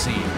scene.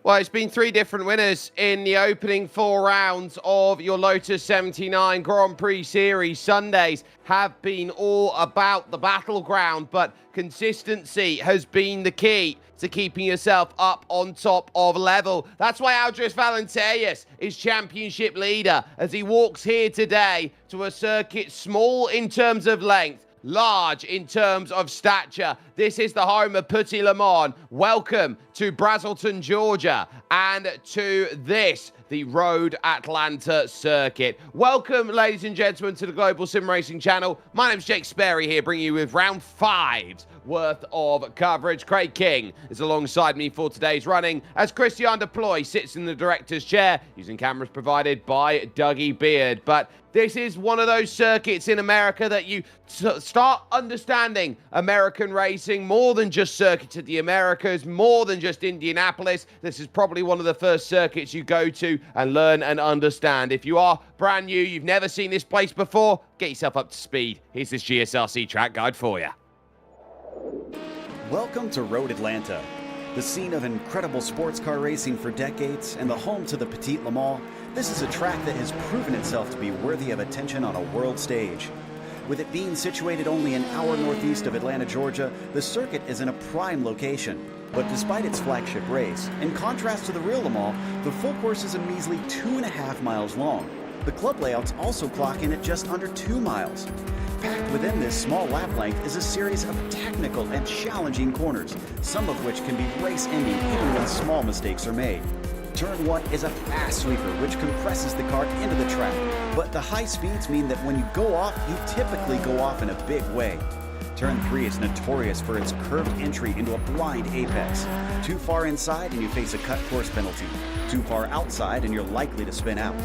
Well, it's been 3 different winners in the opening 4 rounds of your Lotus 79 Grand Prix Series. Sundays have been all about the battleground, but consistency has been the key to keeping yourself up on top of level. That's why Aldris Valenterius is championship leader as he walks here today to a circuit small in terms of length, large in terms of stature. This is the home of Petit Le Mans. Welcome to Braselton, Georgia, and to this, the Road Atlanta circuit. Welcome, ladies and gentlemen, to the Global SimRacing Channel. My name's Jake Sperry here, bringing you with round 5's worth of coverage. Craig King is alongside me for today's running, as Christian Deploy sits in the director's chair, using cameras provided by Dougie Beard. But this is one of those circuits in America that you start understanding American racing more than just Circuit of the Americas, more than just Indianapolis. This is probably one of the first circuits you go to and learn and understand. If you are brand new, you've never seen this place before, get yourself up to speed. Here's this GSRC track guide for you. Welcome to Road Atlanta, the scene of incredible sports car racing for decades and the home to the Petit Le Mans. This is a track that has proven itself to be worthy of attention on a world stage. With it being situated only an hour northeast of Atlanta, Georgia, the circuit is in a prime location. But despite its flagship race, in contrast to the real Le Mans, the full course is a measly 2.5 miles long. The club layouts also clock in at just under 2 miles. Packed within this small lap length is a series of technical and challenging corners, some of which can be race-ending even when small mistakes are made. Turn 1 is a fast sweeper which compresses the car into the track, but the high speeds mean that when you go off, you typically go off in a big way. Turn 3 is notorious for its curved entry into a blind apex. Too far inside and you face a cut course penalty. Too far outside and you're likely to spin out.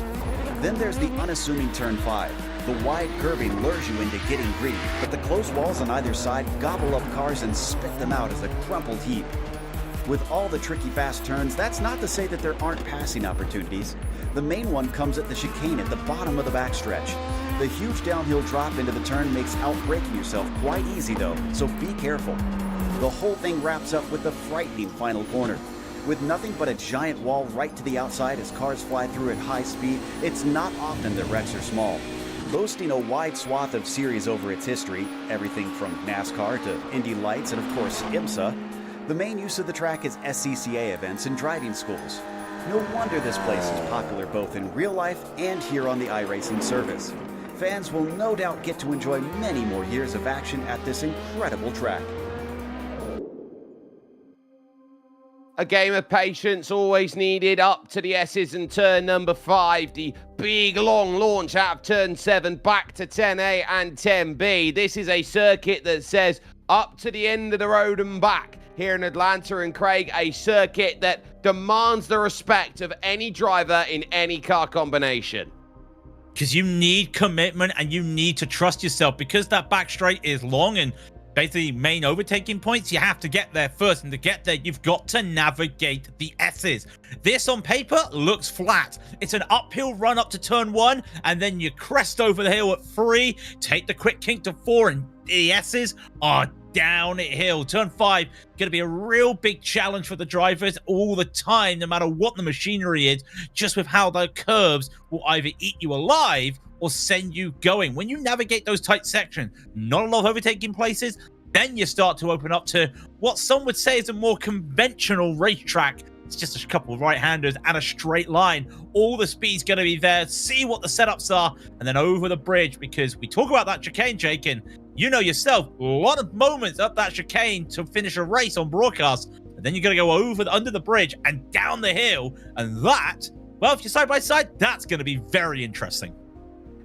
Then there's the unassuming Turn 5. The wide curving lures you into getting greedy, but the close walls on either side gobble up cars and spit them out as a crumpled heap. With all the tricky fast turns, that's not to say that there aren't passing opportunities. The main one comes at the chicane at the bottom of the backstretch. The huge downhill drop into the turn makes outbraking yourself quite easy though, so be careful. The whole thing wraps up with the frightening final corner. With nothing but a giant wall right to the outside as cars fly through at high speed, it's not often that wrecks are small. Boasting a wide swath of series over its history, everything from NASCAR to Indy Lights and of course IMSA, the main use of the track is SCCA events and driving schools. No wonder this place is popular both in real life and here on the iRacing service. Fans will no doubt get to enjoy many more years of action at this incredible track. A game of patience always needed up to the S's and turn number 5. The big long launch out of turn 7 back to 10A and 10B. This is a circuit that says up to the end of the road and back here in Atlanta. And Craig, a circuit that demands the respect of any driver in any car combination. Because you need commitment and you need to trust yourself, because that back straight is long and basically main overtaking points. You have to get there first, and to get there you've got to navigate the S's. This on paper looks flat. It's an uphill run up to turn 1 and then you crest over the hill at 3, take the quick kink to 4, and the S's are downhill. Turn 5 going to be a real big challenge for the drivers all the time, no matter what the machinery is, just with how the curves will either eat you alive or send you going. When you navigate those tight sections, not a lot of overtaking places, then you start to open up to what some would say is a more conventional racetrack It's just a couple of right-handers and a straight line. All the speed's going to be there. See what the setups are, and then over the bridge, because we talk about that chicane, Jake, and you know yourself, a lot of moments up that chicane to finish a race on broadcast. And then you're going to go under the bridge and down the hill. And that, well, if you're side by side, that's going to be very interesting.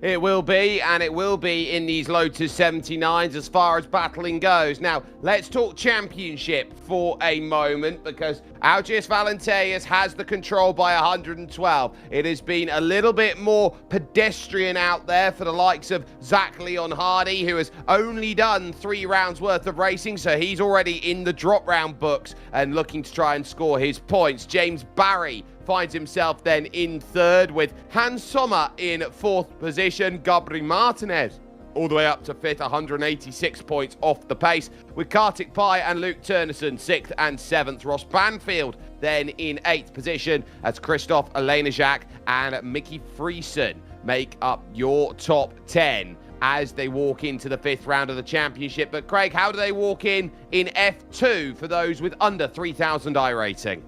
It will be, and it will be in these Lotus 79s as far as battling goes. Now, let's talk championship for a moment, because Algiers Valenteus has the control by 112. It has been a little bit more pedestrian out there for the likes of Zach Leon Hardy, who has only done 3 rounds worth of racing, so he's already in the drop round books and looking to try and score his points. James Barry finds himself then in 3rd, with Hans Sommer in 4th position. Gabri Martinez all the way up to 5th, 186 points off the pace, with Kartik Pai and Luke Turnerson 6th and 7th. Ross Banfield then in 8th position, as Christophe Alenajak and Mickey Friesen make up your top 10 as they walk into the 5th round of the championship. But Craig, how do they walk in F2 for those with under 3,000 iRating?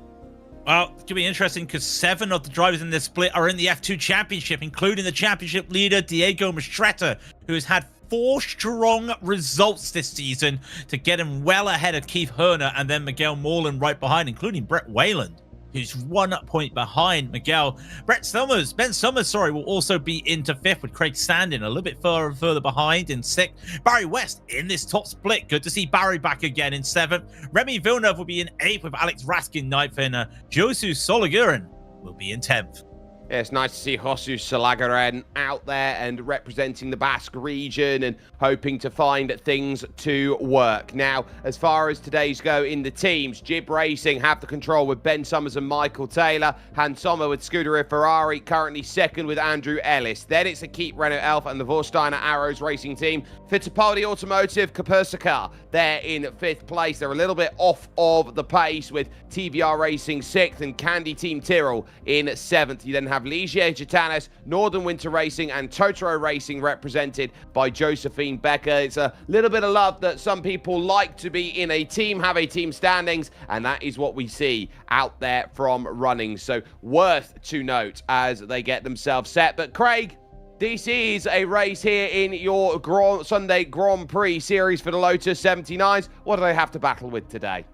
Well, it's going to be interesting because 7 of the drivers in this split are in the F2 Championship, including the championship leader, Diego Mastretta, who has had 4 strong results this season to get him well ahead of Keith Herner and then Miguel Morland right behind, including Brett Wayland, who's 1 point behind Miguel. Ben Summers, will also be into 5th, with Craig Sandin a little bit further behind in 6th. Barry West in this top split. Good to see Barry back again in 7th. Remy Villeneuve will be in 8th, with Alex Raskin 9th, and Josu Sologuren will be in 10th. Yeah, it's nice to see Josu Salagaren out there and representing the Basque region and hoping to find things to work. Now, as far as today's go in the teams, Jib Racing have the control with Ben Summers and Michael Taylor. Hans Sommer with Scuderia Ferrari, currently 2nd with Andrew Ellis. Then it's a Keep Renault Alpha and the Vorsteiner Arrows Racing team. Fittipaldi Automotive, Kapersika, they're in 5th place. They're a little bit off of the pace, with TVR Racing 6th and Candy Team Tyrrell in 7th. You then have Ligier Gitanes, Northern Winter Racing, and Totoro Racing represented by Josephine Becker. It's a little bit of love that some people like to be in a team, have a team standings, and that is what we see out there from running. So worth to note as they get themselves set. But Craig, this is a race here in your Sunday Grand Prix series for the Lotus 79s. What do they have to battle with today?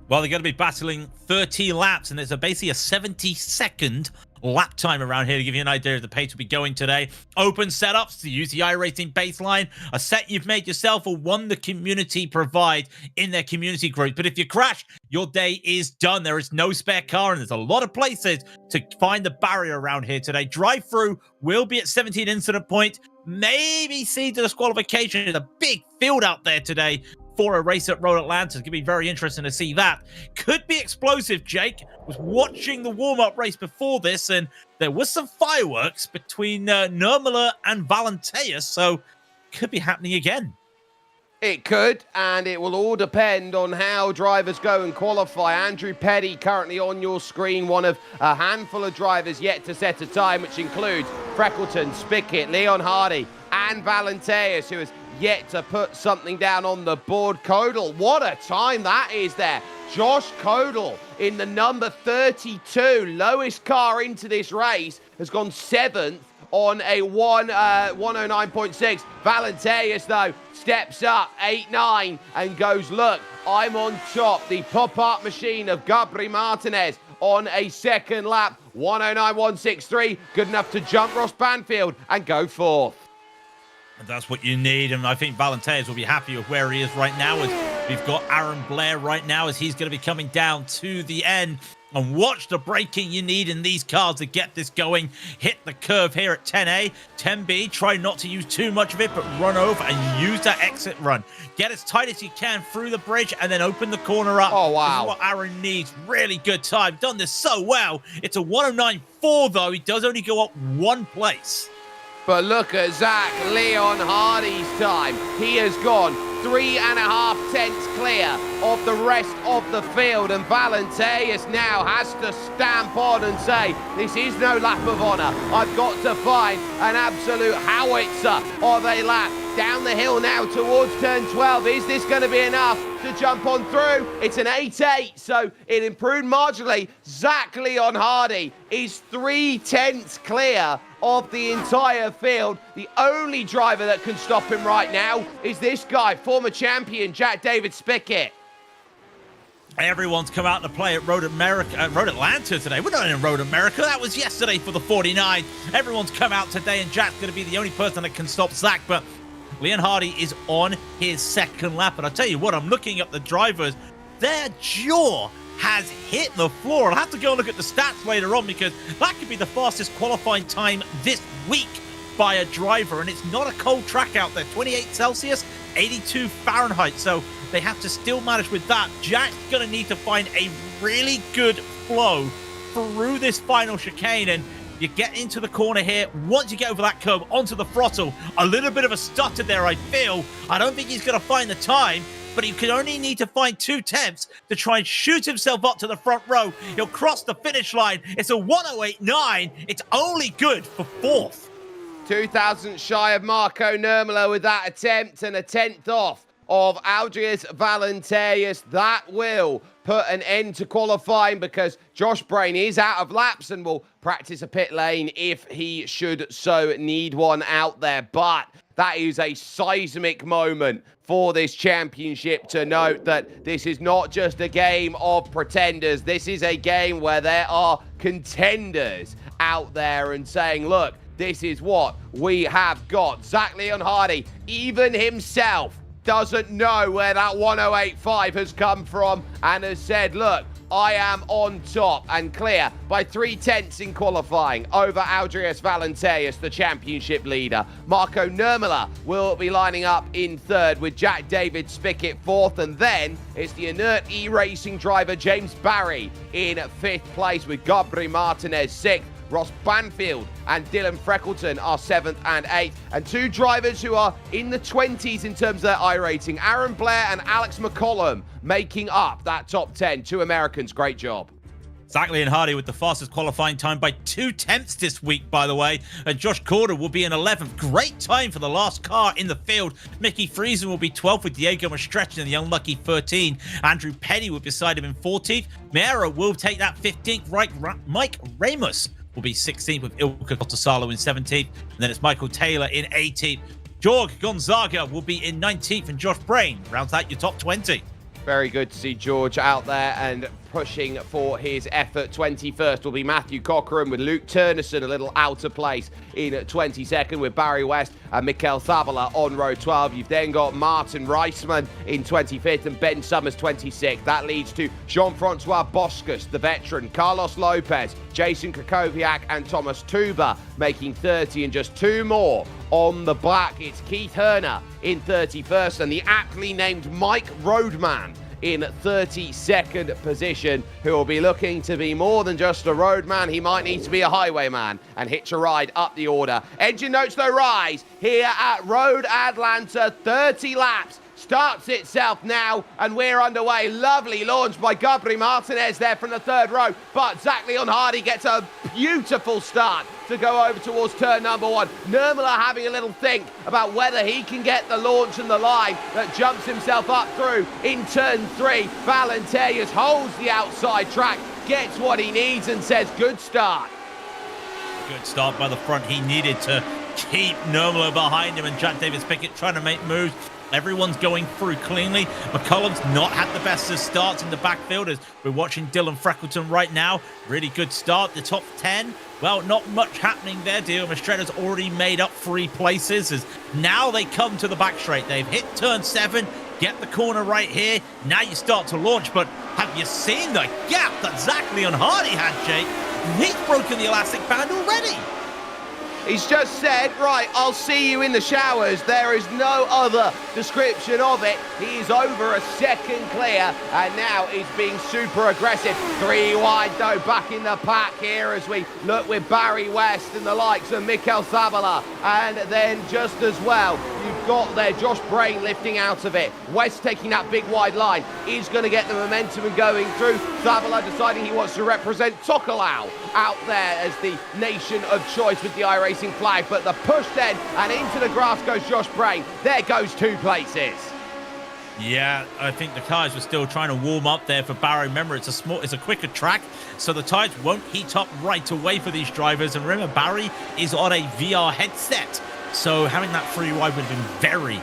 Well, they're going to be battling 30 laps, and there's basically a 70-second lap time around here to give you an idea of the pace we'll be going today. Open setups to use the iRacing baseline, a set you've made yourself or one the community provide in their community group. But if you crash, your day is done. There is no spare car, and there's a lot of places to find the barrier around here today. Drive-through will be at 17 incident points. Maybe see the disqualification. There's a big field out there today for a race at Road Atlanta. It's going to be very interesting to see that. Could be explosive, Jake. Was watching the warm-up race before this, and there was some fireworks between Nurmela and Valenteus, so could be happening again. It could, and it will all depend on how drivers go and qualify. Andrew Petty currently on your screen, one of a handful of drivers yet to set a time, which includes Freckleton, Spickett, Leon Hardy, and Valenteus, who has yet to put something down on the board. Kodal, what a time that is there. Josh Kodal in the number 32, lowest car into this race, has gone 7th on a 109.6. Valenteus, though, steps up 8-9 and goes, look, I'm on top. The pop-up machine of Gabri Martinez on a 2nd lap, 109.163, good enough to jump Ross Banfield and go 4th. And that's what you need, and I think Valenteus will be happy with where he is right now, as we've got Aaron Blair right now as he's going to be coming down to the end. And watch the braking you need in these cars to get this going. Hit the curve here at 10A, 10B. Try not to use too much of it, but run over and use that exit run. Get as tight as you can through the bridge and then open the corner up. Oh, wow. This is what Aaron needs. Really good time. Done this so well. It's a 109.4, though. He does only go up 1 place. But look at Zach Leon Hardy's time. He has gone 3.5 tenths clear of the rest of the field, and Valenteus now has to stamp on and say, this is no lap of honour. I've got to find an absolute howitzer of a lap down the hill now towards turn 12. Is this going to be enough to jump on through? It's an 8-8, so it improved marginally. Zach Leon Hardy is 3/10 clear of the entire field. The only driver that can stop him right now is this guy, former champion Jack David Spickett. Everyone's come out to play at Road Atlanta today. We're not in Road America. That was yesterday for the 49. Everyone's come out today, and Jack's going to be the only person that can stop Zach. But Leon Hardy is on his second lap. And I tell you what, I'm looking at the drivers. Their jaw has hit the floor. I'll have to go and look at the stats later on, because that could be the fastest qualifying time this week by a driver. And it's not a cold track out there. 28 Celsius, 82 Fahrenheit. So they have to still manage with that. Jack's going to need to find a really good flow through this final chicane. And you get into the corner here. Once you get over that curb onto the throttle, a little bit of a stutter there, I feel. I don't think he's going to find the time, but he could only need to find 2/10 to try and shoot himself up to the front row. He'll cross the finish line. It's a 1:08.9. It's only good for 4th. 2,000 shy of Marco Nurmela with that attempt, and a 10th off of Aldrius Valenterius. That will put an end to qualifying, because Josh Brain is out of laps and will practice a pit lane if he should so need one out there. But that is a seismic moment for this championship, to note that this is not just a game of pretenders. This is a game where there are contenders out there and saying, look, this is what we have got. Zach Leon Hardy, even himself, doesn't know where that 1:08.5 has come from, and has said, look, I am on top and clear by 3/10 in qualifying over Aldrius Valenterius, the championship leader. Marco Nurmela will be lining up in 3rd with Jack David Spickett 4th, and then it's the inert e-racing driver James Barry in 5th place, with Gabri Martinez 6th. Ross Banfield and Dylan Freckleton are 7th and 8th. And 2 drivers who are in the 20s in terms of their iRating, Aaron Blair and Alex McCollum, making up that top 10. 2 Americans, great job. Zach Leon Hardy with the fastest qualifying time by 2/10 this week, by the way. And Josh Corder will be in 11th. Great time for the last car in the field. Mickey Friesen will be 12th with Diego Mastretta in the unlucky 13. Andrew Petty will be beside him in 14th. Meara will take that 15th. Right, Mike Ramos will be 16th with Ilka Cotasalo in 17th. And then it's Michael Taylor in 18th. Jorge Gonzaga will be in 19th. And Josh Brain rounds out your top 20. Very good to see George out there and pushing for his effort. 21st will be Matthew Cochran, with Luke Turnison a little out of place in 22nd, with Barry West and Mikel Zabala on row 12. You've then got Martin Reisman in 25th and Ben Summers 26th. That leads to Jean-Francois Boscus, the veteran, Carlos Lopez, Jason Krakowiak and Thomas Tuba making 30, and just 2 more on the back. It's Keith Herner in 31st and the aptly named Mike Roadman in 32nd position, who will be looking to be more than just a roadman. He might need to be a highwayman and hitch a ride up the order. Engine notes though rise here at Road Atlanta. 30 laps starts itself now, and we're underway. Lovely launch by Gabri Martinez there from the 3rd row, but Zach Leon Hardy gets a beautiful start to go over towards turn number 1. Nurmela having a little think about whether he can get the launch and the line that jumps himself up through in turn 3. Valenterius holds the outside track, gets what he needs, and says good start. Good start by the front. He needed to keep Nurmela behind him, and Jack Davis Pickett trying to make moves. Everyone's going through cleanly. McCollum's not had the best of starts in the backfield, as we're watching Dylan Freckleton right now. Really good start. The top 10, well, not much happening there. Diego Mastretta's already made up 3 places, as now they come to the back straight. They've hit turn 7, get the corner right here. Now you start to launch, but have you seen the gap that Zach Leon Hardy had, Jake? He's broken the elastic band already. He's just said, right, I'll see you in the showers. There is no other description of it. He's over a second clear, and now he's being super aggressive. 3 wide, though, back in the pack here as we look with Barry West and the likes of Mikel Zabala. And then just as well, you've got there Josh Brain lifting out of it. West taking that big wide line is going to get the momentum and going through. Zavala deciding he wants to represent Tokelau out there as the nation of choice with the iRacing flag. But the push then, and into the grass goes Josh Brain. There goes 2 places. Yeah, I think the tyres were still trying to warm up there for Barry. Remember, it's a quicker track, so the tyres won't heat up right away for these drivers. And remember, Barry is on a VR headset, so having that free ride would have been very,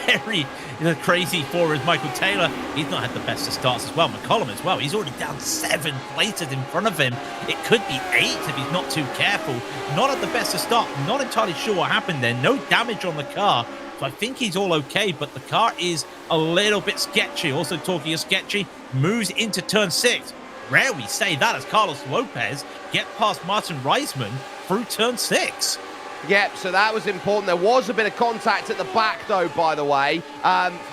very crazy for his Michael Taylor. He's not had the best of starts as well. McCollum as well. He's already down 7 places in front of him. It could be 8 if he's not too careful. Not at the best of start. Not entirely sure what happened there. No damage on the car. So I think he's all okay, but the car is a little bit sketchy. Also talking of sketchy, moves into turn 6. Rare we say that as Carlos Lopez get past Martin Reisman through turn 6. Yep, so that was important. There was a bit of contact at the back, though, by the way,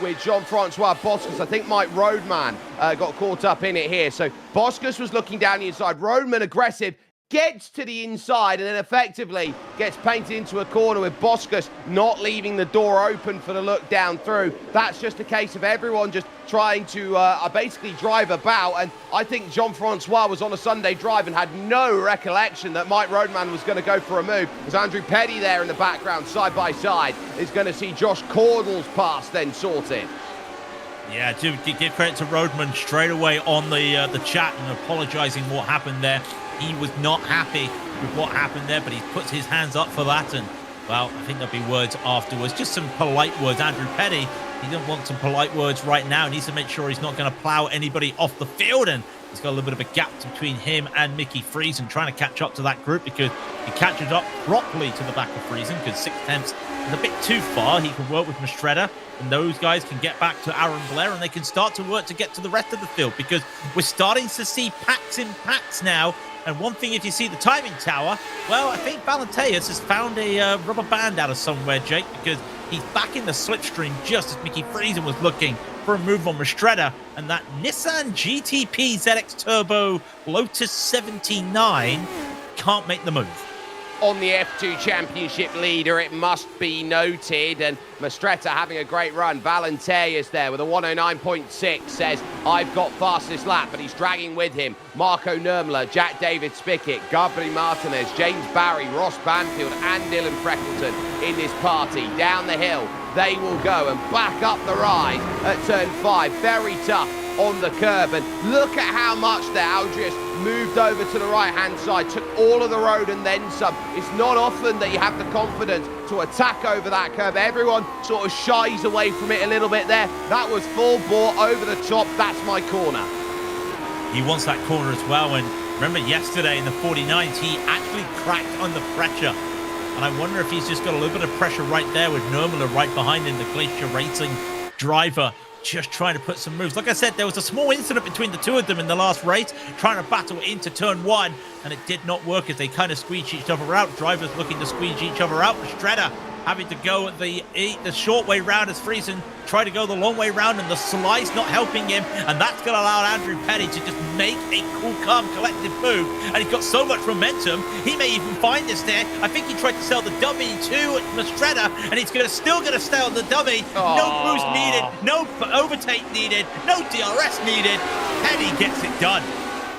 with Jean-Francois Boscus. I think Mike Roadman got caught up in it here. So Boscus was looking down the inside. Roadman aggressive, gets to the inside and then effectively gets painted into a corner with Boscus not leaving the door open for the look down through. That's just a case of everyone just trying to basically drive about, and I think Jean-Francois was on a Sunday drive and had no recollection that Mike Roadman was going to go for a move. There's Andrew Petty there in the background, side by side, is going to see Josh Caudle's pass then sorted. Yeah, to give credit to Roadman straight away on the chat and apologising what happened there. He was not happy with what happened there, but he puts his hands up for that. And, well, I think there'll be words afterwards. Just some polite words. Andrew Petty, he doesn't want some polite words right now. He needs to make sure he's not going to plough anybody off the field. And he's got a little bit of a gap between him and Mickey Friesen, trying to catch up to that group because he catches up properly to the back of Friesen because 6 tenths is a bit too far. He can work with Mastretta, and those guys can get back to Aaron Blair, and they can start to work to get to the rest of the field because we're starting to see packs in packs now. And one thing, if you see the timing tower, well, I think Valenteus has found a rubber band out of somewhere, Jake, because he's back in the slipstream just as Mickey Friesen was looking for a move on Mastretta. And that Nissan GTP ZX Turbo Lotus 79 can't make the move. On the F2 Championship leader, it must be noted, and Mastretta having a great run. Valenteus there with a 109.6 says, I've got fastest lap, but he's dragging with him Marco Nurmler, Jack David Spickett, Gabriel Martinez, James Barry, Ross Banfield, and Dylan Freckleton in this party. Down the hill, they will go and back up the ride at turn 5. Very tough on the curb, and look at how much there Aldrius moved over to the right-hand side, took all of the road and then some. It's not often that you have the confidence to attack over that curb. Everyone sort of shies away from it a little bit there. That was full bore over the top. That's my corner. He wants that corner as well, and remember yesterday in the 49s, he actually cracked under pressure. And I wonder if he's just got a little bit of pressure right there with Nurmler right behind him, the Glacier Racing driver, just trying to put some moves. Like I said, there was a small incident between the two of them in the last race, trying to battle into turn 1, and it did not work as they kind of squeezed each other out. Drivers looking to squeeze each other out. Mastretta having to go the short way round as Friesen tried to go the long way round, and the slice not helping him, and that's going to allow Andrew Petty to just make a cool, calm, collective move, and he's got so much momentum, he may even find this there. I think he tried to sell the dummy to Mastretta, and he's still going to sell the dummy. Aww. No boost needed, no overtake needed, no DRS needed. Petty gets it done.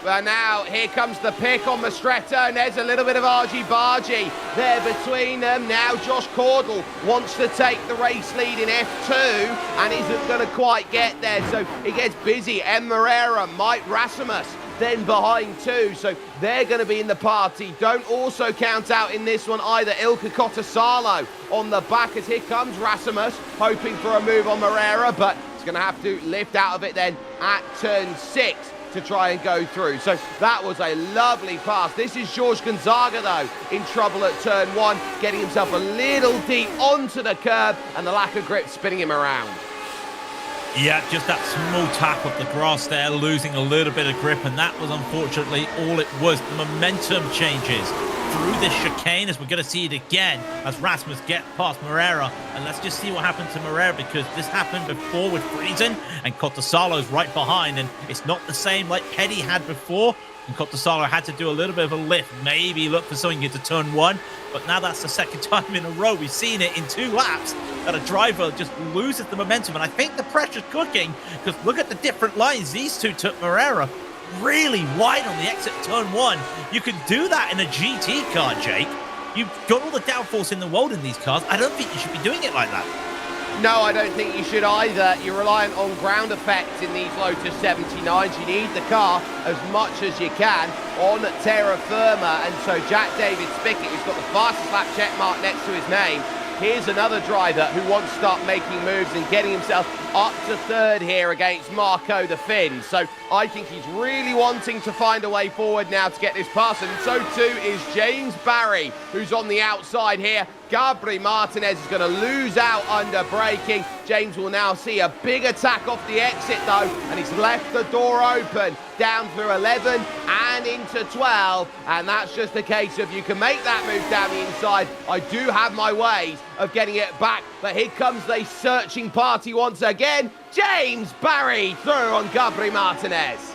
Well, now here comes the pick on Mastretta, and there's a little bit of argy-bargy there between them. Now Josh Caudle wants to take the race lead in F2 and isn't going to quite get there, so he gets busy. Em Moreira, Mike Rasmus then behind too, so they're going to be in the party. Don't also count out in this one either Ilka Cotasalo on the back, as here comes Rasmus hoping for a move on Moreira, but he's going to have to lift out of it then at turn 6 to try and go through. So that was a lovely pass. This is George Gonzaga, though, in trouble at turn 1, getting himself a little deep onto the curb, and the lack of grip spinning him around. Yeah, just that small tap of the grass there, losing a little bit of grip, and that was unfortunately all it was. The momentum changes through this chicane, as we're going to see it again as Rasmus get past Moreira. And let's just see what happened to Moreira, because this happened before with Friesen, and Cotasalo's right behind, and it's not the same like Petty had before. And Cotasalo had to do a little bit of a lift, maybe look for something into turn 1. But now that's the second time in a row we've seen it in 2 laps that a driver just loses the momentum. And I think the pressure's cooking, because look at the different lines these two took Moreira. Really wide on the exit turn 1. You can do that in a GT car, Jake. You've got all the downforce in the world in these cars. I don't think you should be doing it like that. No, I don't think you should either. You're reliant on ground effects in these Lotus 79s. You need the car as much as you can on terra firma. And so Jack David Spickett, who's got the fastest lap check mark next to his name, here's another driver who wants to start making moves and getting himself up to 3rd here against Marco the Finn. So I think he's really wanting to find a way forward now to get this past, and so too is James Barry, who's on the outside here. Gabri Martinez is going to lose out under braking. James will now see a big attack off the exit though, and he's left the door open down through 11 and into 12, and that's just a case of you can make that move down the inside. I do have my ways of getting it back, but here comes the searching party once again. James Barry through on Gabri Martinez.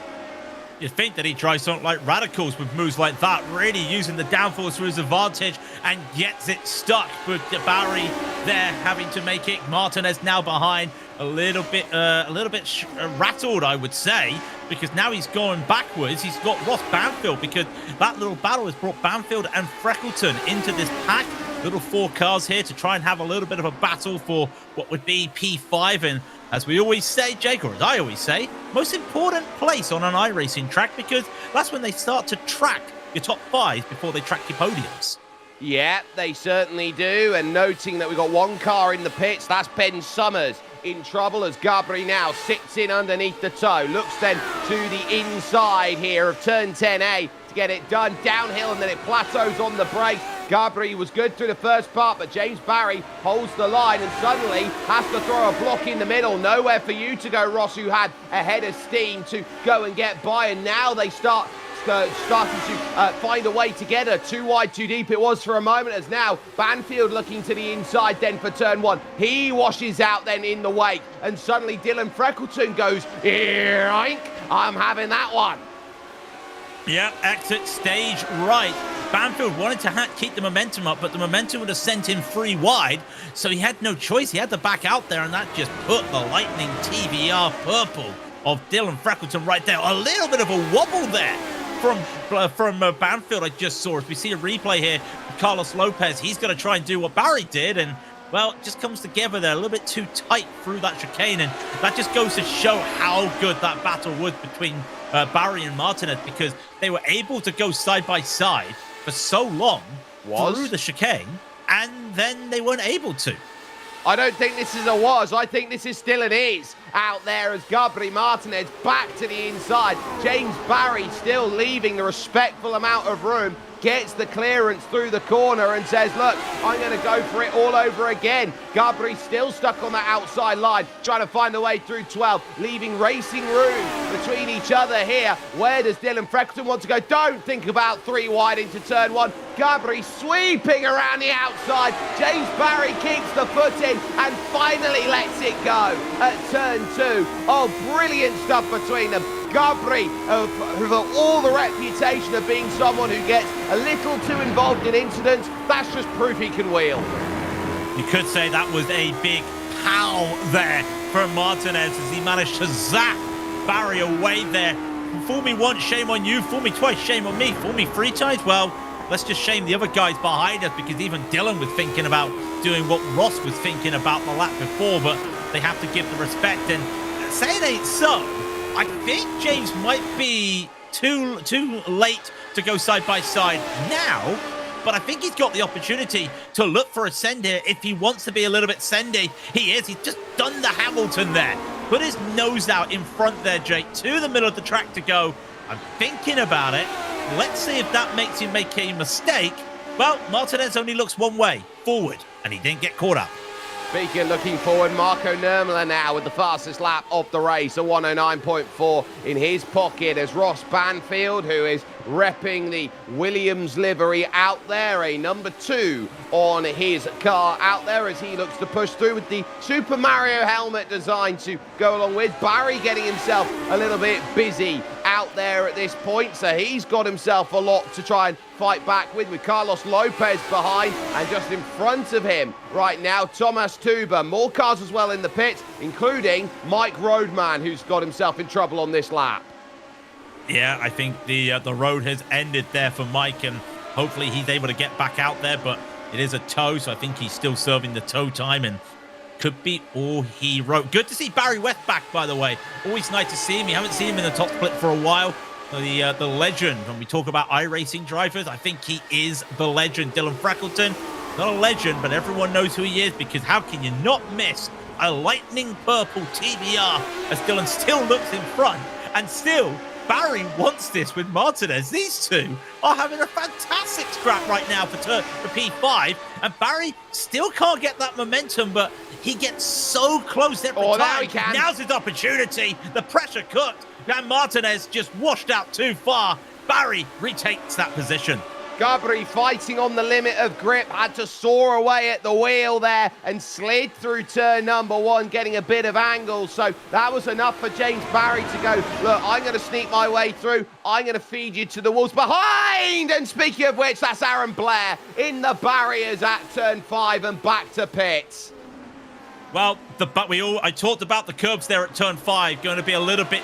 You'd think that he tries something like Radicals with moves like that, really using the downforce for his advantage, and gets it stuck with Barry there having to make it. Martinez now behind, a little bit rattled, I would say, because now he's going backwards. He's got Ross Banfield, because that little battle has brought Banfield and Freckleton into this pack. Little 4 cars here to try and have a little bit of a battle for what would be P5, and as we always say, Jake, or as I always say, most important place on an iRacing track, because that's when they start to track your top 5 before they track your podiums. Yeah, they certainly do. And noting that we've got 1 car in the pits, that's Ben Summers in trouble as Gabri now sits in underneath the toe. Looks then to the inside here of turn 10A to get it done. Downhill, and then it plateaus on the brakes. Gabri was good through the first part, but James Barry holds the line and suddenly has to throw a block in the middle. Nowhere for you to go, Ross, who had a head of steam to go and get by, and now they starting to find a way together. 2 wide, 2 deep it was for a moment, as now Banfield looking to the inside then for turn 1. He washes out then in the wake, and suddenly Dylan Freckleton goes, "Yoink, I'm having that one." Yeah, exit stage right. Banfield wanted to keep the momentum up, but the momentum would have sent him 3 wide, so he had no choice. He had to back out there, and that just put the lightning TVR purple of Dylan Freckleton right there. A little bit of a wobble there from Banfield I just saw. As we see a replay here, Carlos Lopez, he's going to try and do what Barry did, and well, it just comes together there a little bit too tight through that chicane, and that just goes to show how good that battle was between Barry and Martinez, because they were able to go side by side for so long through the chicane, and then they weren't able to. I don't think this is a was. I think this is still an is out there as Gabri Martinez back to the inside. James Barry still leaving the respectful amount of room, gets the clearance through the corner and says, look, I'm going to go for it all over again. Gabri still stuck on that outside line, trying to find a way through 12, leaving racing room between each other here. Where does Dylan Freckleton want to go? Don't think about 3 wide into turn 1. Gabri sweeping around the outside. James Barry keeps the foot in and finally lets it go at turn 2. Oh, brilliant stuff between them. Gabri, with all the reputation of being someone who gets a little too involved in incidents, that's just proof he can wheel. You could say that was a big pow there from Martinez as he managed to zap Barry away there. Fool me once, shame on you. Fool me twice, shame on me. Fool me 3 times, well, let's just shame the other guys behind us, because even Dylan was thinking about doing what Ross was thinking about the lap before, but they have to give the respect. And say it ain't so, I think James might be too late to go side by side now, but I think he's got the opportunity to look for a send here if he wants to be a little bit sendy. He is. He's just done the Hamilton there. Put his nose out in front there, Jake, to the middle of the track to go. I'm thinking about it. Let's see if that makes him make a mistake. Well, Martinez only looks one way, forward, and he didn't get caught up. Speaking, looking forward, Marco Nurmela now with the fastest lap of the race, a 109.4 in his pocket as Ross Banfield, who is repping the Williams livery out there, a number 2 on his car out there as he looks to push through with the Super Mario helmet designed to go along with. Barry getting himself a little bit busy out there at this point, so he's got himself a lot to try and fight back with Carlos Lopez behind, and just in front of him right now, Thomas Tuber. More cars as well in the pits, including Mike Roadman, who's got himself in trouble on this lap. Yeah, I think the road has ended there for Mike, and hopefully he's able to get back out there, but it is a tow, so I think he's still serving the tow time, and could be all he wrote. Good to see Barry West back, by the way. Always nice to see him. You haven't seen him in the top split for a while. The legend, when we talk about iRacing drivers, I think he is the legend. Dylan Freckleton, not a legend, but everyone knows who he is, because how can you not miss a lightning purple TBR as Dylan still looks in front, and still Barry wants this with Martinez. These two are having a fantastic scrap right now for P5, and Barry still can't get that momentum, but he gets so close every time. Now he can. Now's his opportunity. The pressure cooked, and Martinez just washed out too far. Barry retakes that position. Gabri fighting on the limit of grip, had to soar away at the wheel there and slid through turn number 1, getting a bit of angle. So that was enough for James Barry to go, look, I'm going to sneak my way through. I'm going to feed you to the walls behind. And speaking of which, that's Aaron Blair in the barriers at turn 5 and back to pits. Well, I talked about the curbs there at turn 5 going to be a little bit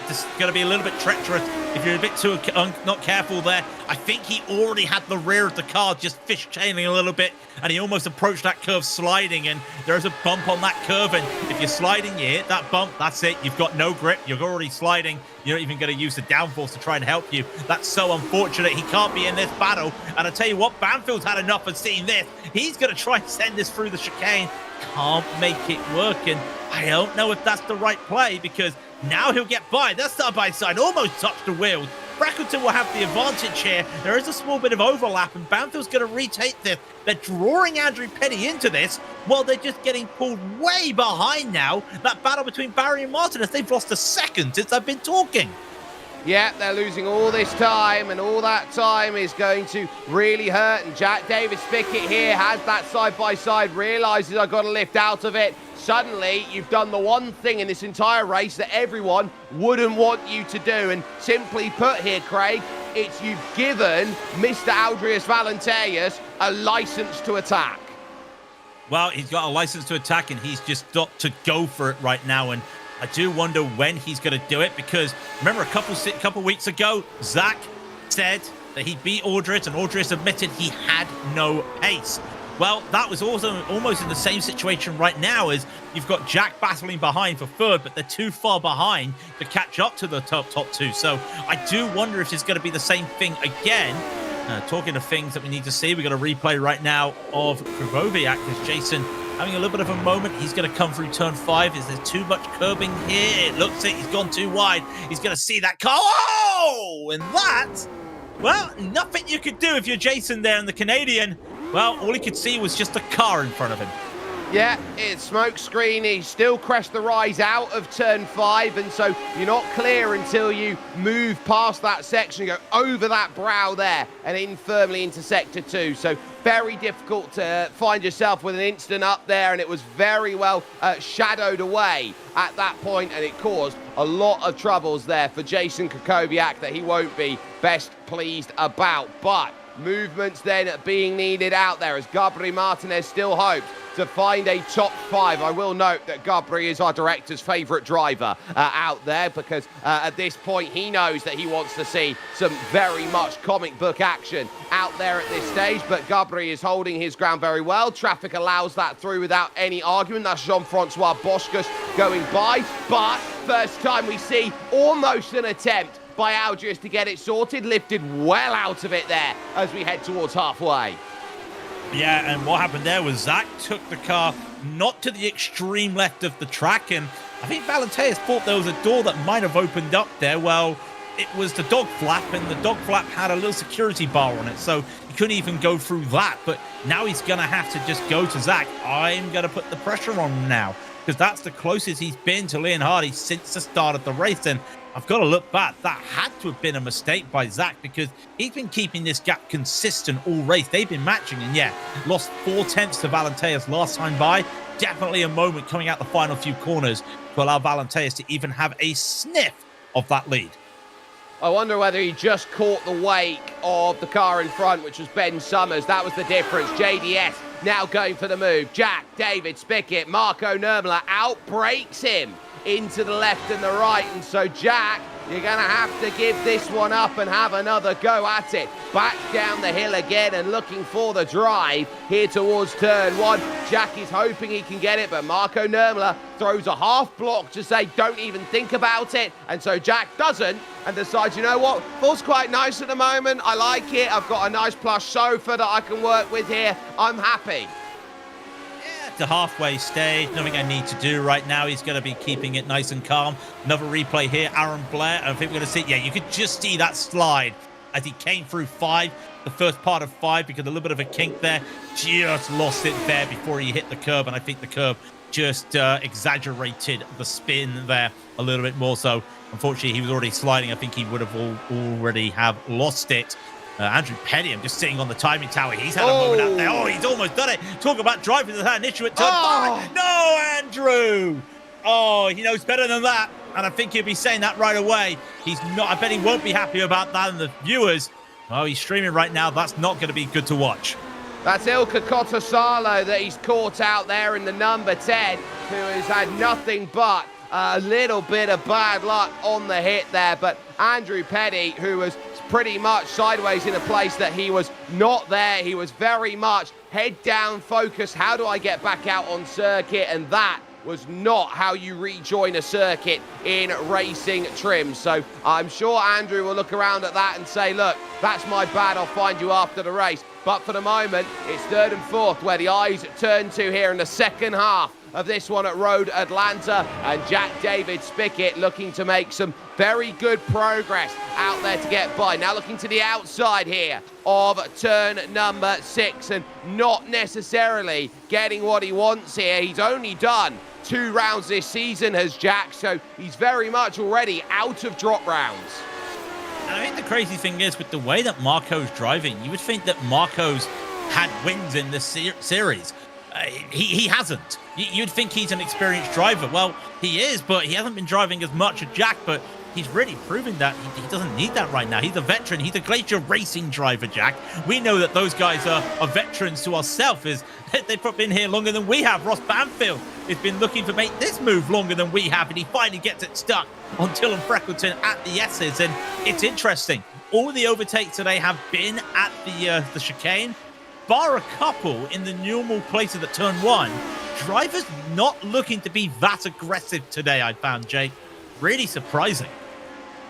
treacherous if you're a bit too not careful there. I think he already had the rear of the car just fishtailing a little bit, and he almost approached that curve sliding, and there's a bump on that curve, and if you're sliding, you hit that bump, that's it. You've got no grip. You're already sliding. You're not even going to use the downforce to try and help you. That's so unfortunate. He can't be in this battle, and I tell you what, Banfield's had enough of seeing this. He's going to try and send this through the chicane. Can't make it work, and I don't know if that's the right play, because now he'll get by. That side-by-side almost touched the wheels. Freckleton will have the advantage here. There is a small bit of overlap, and Banfield's going to retake this. They're drawing Andrew Petty into this, while they're just getting pulled way behind now. That battle between Barry and Martinez, they've lost a second since I've been talking. Yeah, they're losing all this time, and all that time is going to really hurt. And Jack Davis Pickett here has that side-by-side, realises I've got to lift out of it. Suddenly, you've done the one thing in this entire race that everyone wouldn't want you to do. And simply put here, Craig, it's you've given Mr. Aldrius Valenteus a license to attack. Well, he's got a license to attack, and he's just got to go for it right now. And I do wonder when he's going to do it, because remember a couple weeks ago, Zach said that he beat Aldris, and Aldris admitted he had no pace. Well, that was also almost in the same situation right now, as you've got Jack battling behind for third, but they're too far behind to catch up to the top two. So I do wonder if it's going to be the same thing again. Talking of things that we need to see, we've got a replay right now of Kravoviak as Jason having a little bit of a moment. He's going to come through turn 5. Is there too much curbing here? It looks like he's gone too wide. He's going to see that car. Oh! And that, well, nothing you could do if you're Jason there and the Canadian. Well, all he could see was just a car in front of him. Yeah, it's smoke screen. He still crashed the rise out of turn 5, and so you're not clear until you move past that section, go over that brow there, and in firmly into sector 2. So very difficult to find yourself with an instant up there, and it was very well shadowed away at that point, and it caused a lot of troubles there for Jason Krakowiak that he won't be best pleased about. But movements then being needed out there as Gabri Martinez still hopes to find a top 5. I will note that Gabri is our director's favourite driver out there, because at this point he knows that he wants to see some very much comic book action out there at this stage, but Gabri is holding his ground very well. Traffic allows that through without any argument. That's Jean-Francois Boschkus going by, but first time we see almost an attempt by Aldrius to get it sorted, lifted well out of it there as we head towards halfway. Yeah, and what happened there was Zach took the car not to the extreme left of the track, and I think Valenteus thought there was a door that might have opened up there. Well, it was the dog flap, and the dog flap had a little security bar on it, so he couldn't even go through that. But now he's going to have to just go to Zach. I'm going to put the pressure on him now, because that's the closest he's been to Leon Hardy since the start of the race. And I've got to look back. That had to have been a mistake by Zach, because he's been keeping this gap consistent all race. They've been matching, and yeah, lost 4 tenths to Valenteus last time by. Definitely a moment coming out the final few corners to allow Valenteus to even have a sniff of that lead. I wonder whether he just caught the wake of the car in front, which was Ben Summers. That was the difference. JDS now going for the move. Jack, David, Spickett, Marco Nurmler outbreaks him into the left and the right. And so, Jack, you're going to have to give this one up and have another go at it. Back down the hill again and looking for the drive here towards turn 1. Jack is hoping he can get it, but Marco Nurmler throws a half block to say, don't even think about it. And so Jack doesn't and decides, you know what, feels quite nice at the moment. I like it. I've got a nice plush sofa that I can work with here. I'm happy. The halfway stage, nothing I need to do right now. He's going to be keeping it nice and calm. Another replay here, Aaron Blair. I think we're going to see, yeah, you could just see that slide as he came through 5, the first part of 5, because a little bit of a kink there. Just lost it there before he hit the curb, and I think the curb just exaggerated the spin there a little bit more. So unfortunately, he was already sliding. I think he would have already have lost it. Andrew Petty, I'm just sitting on the timing tower. He's had a moment out there. Oh, he's almost done it. Talk about driving to that issue at turn 5. No, Andrew. Oh, he knows better than that. And I think he'll be saying that right away. He's not. I bet he won't be happy about that. And the viewers, oh, he's streaming right now. That's not going to be good to watch. That's Ilka Kotasalo that he's caught out there in the number 10, who has had nothing but a little bit of bad luck on the hit there. But Andrew Petty, who was pretty much sideways in a place that he was not there. He was very much head down focused. How do I get back out on circuit? And that was not how you rejoin a circuit in racing trim. So I'm sure Andrew will look around at that and say, look, that's my bad. I'll find you after the race. But for the moment, it's 3rd and 4th where the eyes turn to here in the second half of this one at Road Atlanta. And Jack David Spickett looking to make some very good progress out there to get by. Now looking to the outside here of turn number 6 and not necessarily getting what he wants here. He's only done 2 rounds this season, has Jack, so he's very much already out of drop rounds. And I think the crazy thing is, with the way that Marco's driving, you would think that Marco's had wins in this series. He hasn't. You'd think he's an experienced driver. Well, he is, but he hasn't been driving as much as Jack, but he's really proven that he doesn't need that right now. He's a veteran. He's a Glacier Racing driver, Jack. We know that those guys are veterans to ourselves. They've been here longer than we have. Ross Banfield has been looking to make this move longer than we have, and he finally gets it stuck on Dylan Freckleton at the S's. And it's interesting. All of the overtakes today have been at the chicane, bar a couple in the normal places at turn 1. Drivers not looking to be that aggressive today, I found, Jake. Really surprising.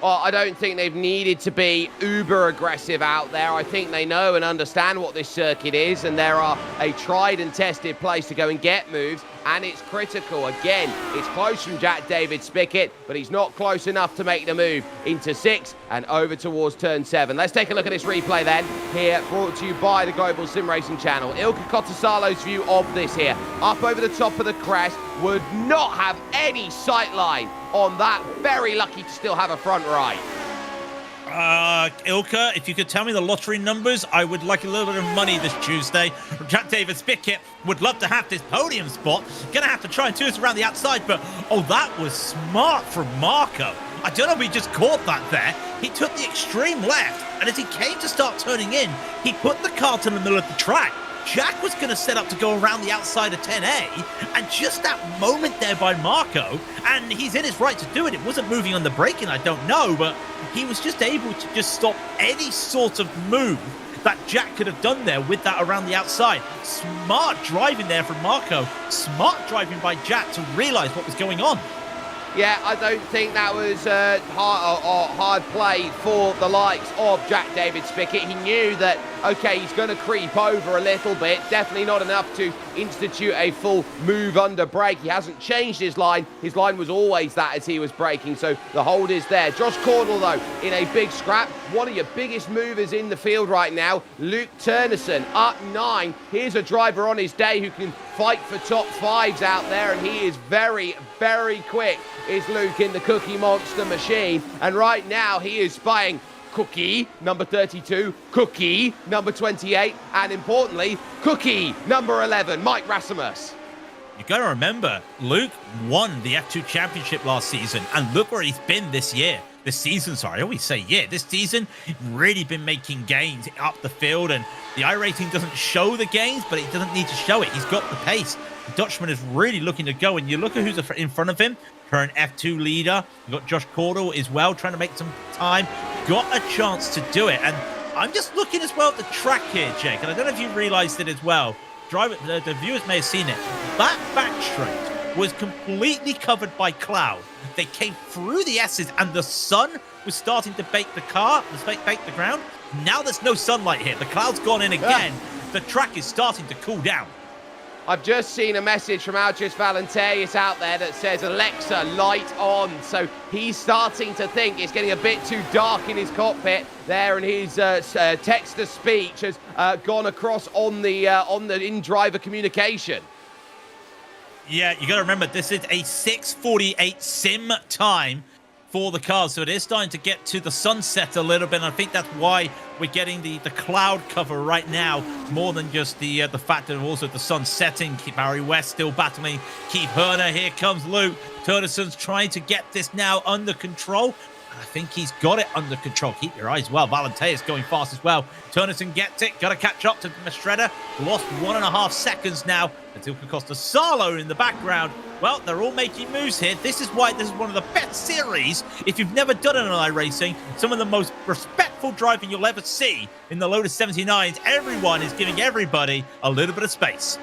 Well, I don't think they've needed to be uber aggressive out there. I think they know and understand what this circuit is, and there are a tried and tested place to go and get moves, and it's critical. Again, it's close from Jack David Spickett, but he's not close enough to make the move into 6 and over towards turn 7. Let's take a look at this replay then, here brought to you by the Global SimRacing Channel. Ilka Kotasalo's view of this here. Up over the top of the crest, would not have any sight line on that. Very lucky to still have a front right. Ilka, if you could tell me the lottery numbers, I would like a little bit of money this Tuesday. Jack David Spickett would love to have this podium spot. Gonna have to try and do this around the outside, but oh, that was smart from Marco. I don't know if he just caught that there. He took the extreme left, and as he came to start turning in, he put the car to the middle of the track. Jack was going to set up to go around the outside of 10A, and just that moment there by Marco, and he's in his right to do it. It wasn't moving on the braking, I don't know, but he was just able to just stop any sort of move that Jack could have done there with that around the outside. Smart driving there from Marco. Smart driving by Jack to realize what was going on. Yeah, I don't think that was hard play for the likes of Jack David Spickett. He knew that Okay, he's going to creep over a little bit. Definitely not enough to institute a full move under brake. He hasn't changed his line. His line was always that as he was braking, so the hold is there. Josh Cordell, though, in a big scrap. One of your biggest movers in the field right now. Luke Turnison up 9. Here's a driver on his day who can fight for top 5s out there, and he is very, very quick, is Luke in the Cookie Monster machine. And right now, he is spying Cookie, number 32, Cookie, number 28, and importantly, Cookie, number 11, Mike Rasmus. You got to remember, Luke won the F2 Championship last season, and look where he's been this year. This season, sorry, I always say this season, really been making gains up the field, and the iRacing doesn't show the gains, but it doesn't need to show it. He's got the pace. The Dutchman is really looking to go, and you look at who's in front of him, current F2 leader. You've got Josh Cordell as well, trying to make some time. Got a chance to do it, and I'm just looking as well at the track here, Jake, and I don't know if you realized it as well. The viewers may have seen it. That back straight was completely covered by cloud. They came through the S's, and the sun was starting to bake the ground. Now there's no sunlight here. The cloud's gone in again. The track is starting to cool down. I've just seen a message from Algis Valenterius out there that says, Alexa, light on. So he's starting to think it's getting a bit too dark in his cockpit there, and his text-to-speech has gone across on the in-driver communication. Yeah, you got to remember, this is a 6:48 sim time for the cars, so it is starting to get to the sunset a little bit, and I think that's why we're getting the cloud cover right now, more than just the fact that also the sun setting. Barry West still battling Keith Herner. Here comes Luke Turnison's trying to get this now under control. I think he's got it under control. Keep your eyes well. Valentea's going fast as well. Turnison gets it. Got to catch up to Mastretta. Lost 1.5 seconds now until Costa Salo in the background. Well, they're all making moves here. This is why this is one of the best series. If you've never done it on iRacing, some of the most respectful driving you'll ever see in the Lotus 79s. Everyone is giving everybody a little bit of space.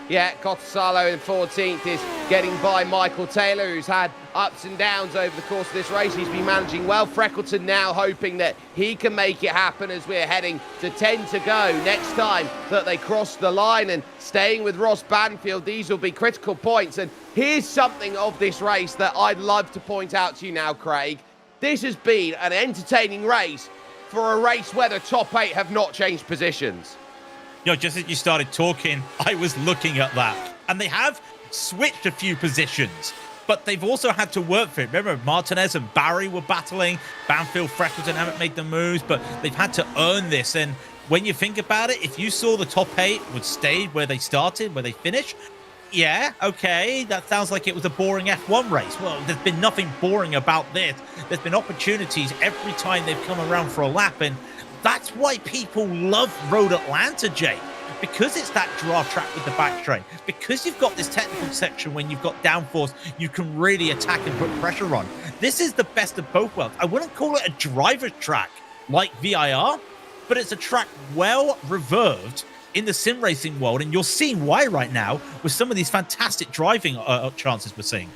Yeah, Cottasalo in 14th is getting by Michael Taylor, who's had ups and downs over the course of this race. He's been managing well. Freckleton now hoping that he can make it happen as we're heading to 10 to go next time that they cross the line. And staying with Ross Banfield, these will be critical points. And here's something of this race that I'd love to point out to you now, Craig. This has been an entertaining race for a race where the top 8 have not changed positions. You know, just as you started talking, I was looking at that. And they have switched a few positions, but they've also had to work for it. Remember, Martinez and Barry were battling. Banfield, Freckleton haven't made the moves, but they've had to earn this. And when you think about it, if you saw the top 8 would stay where they started, where they finished, yeah, okay, that sounds like it was a boring F1 race. Well, there's been nothing boring about this. There's been opportunities every time they've come around for a lap, and that's why people love Road Atlanta, Jake, because it's that draft track with the back straight, because you've got this technical section when you've got downforce, you can really attack and put pressure on. This is the best of both worlds. I wouldn't call it a driver's track like VIR, but it's a track well reserved in the sim racing world, and you're seeing why right now with some of these fantastic driving chances we're seeing.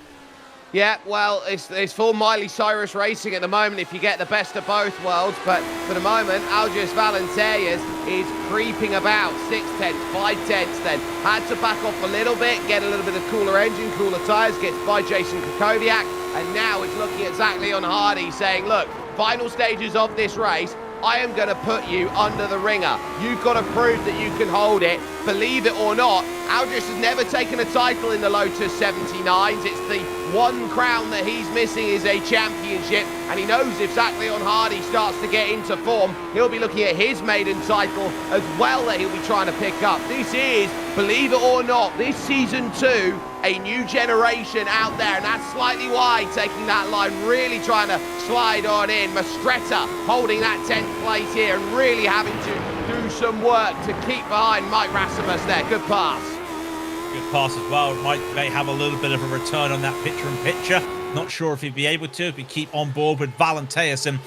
Yeah, well, it's full Miley Cyrus racing at the moment if you get the best of both worlds. But for the moment, Algis Valenterius is creeping about 6/10, 5/10 then. Had to back off a little bit, get a little bit of cooler engine, cooler tyres, gets by Jason Krakowiak. And now it's looking at Zach Leon Hardy saying, look, final stages of this race, I am going to put you under the ringer. You've got to prove that you can hold it. Believe it or not, Algis has never taken a title in the Lotus 79s. It's the one crown that he's missing is a championship, and he knows if Zach Leon Hardy starts to get into form, he'll be looking at his maiden title as well that he'll be trying to pick up. This is, believe it or not, this season 2, a new generation out there, and that's slightly why taking that line, really trying to slide on in. Mastretta holding that 10th place here and really having to do some work to keep behind Mike Rasmus there. Good pass. Good pass as well. Mike may have a little bit of a return on that picture-in-picture. Not sure if he'd be able to if we keep on board with Valenteus. And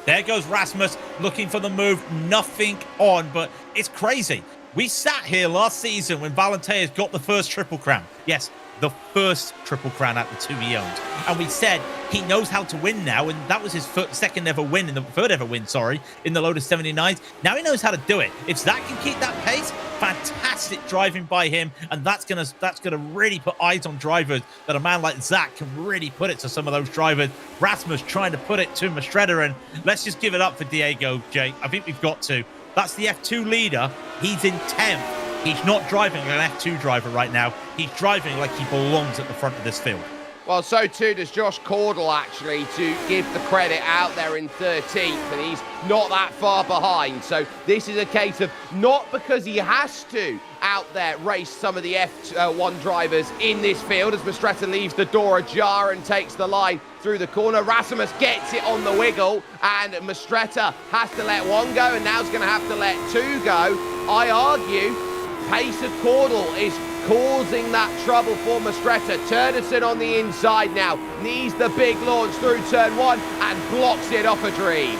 there goes Rasmus looking for the move. Nothing on, but it's crazy. We sat here last season when Valenteus got the first Triple Crown. Yes, the first Triple Crown out of the 2 he owned. And we said he knows how to win now, and that was his third ever win in the Lotus 79s. Now he knows how to do it. If Zach can keep that pace, fantastic driving by him, and that's gonna really put eyes on drivers that a man like Zach can really put it to some of those drivers. Rasmus trying to put it to Mastretta, and let's just give it up for Diego, Jake. I think we've got to. That's the F2 leader. He's in 10th. He's not driving like an F2 driver right now. He's driving like he belongs at the front of this field. Well, so too does Josh Cordell, actually, to give the credit out there in 13th, and he's not that far behind. So this is a case of not because he has to out there race some of the F1 drivers in this field as Mastretta leaves the door ajar and takes the line through the corner. Rasmus gets it on the wiggle, and Mastretta has to let one go, and now he's going to have to let two go. I argue pace of Cordell is causing that trouble for Mastretta. Turnison on the inside now, needs the big launch through turn one and blocks it off a dream.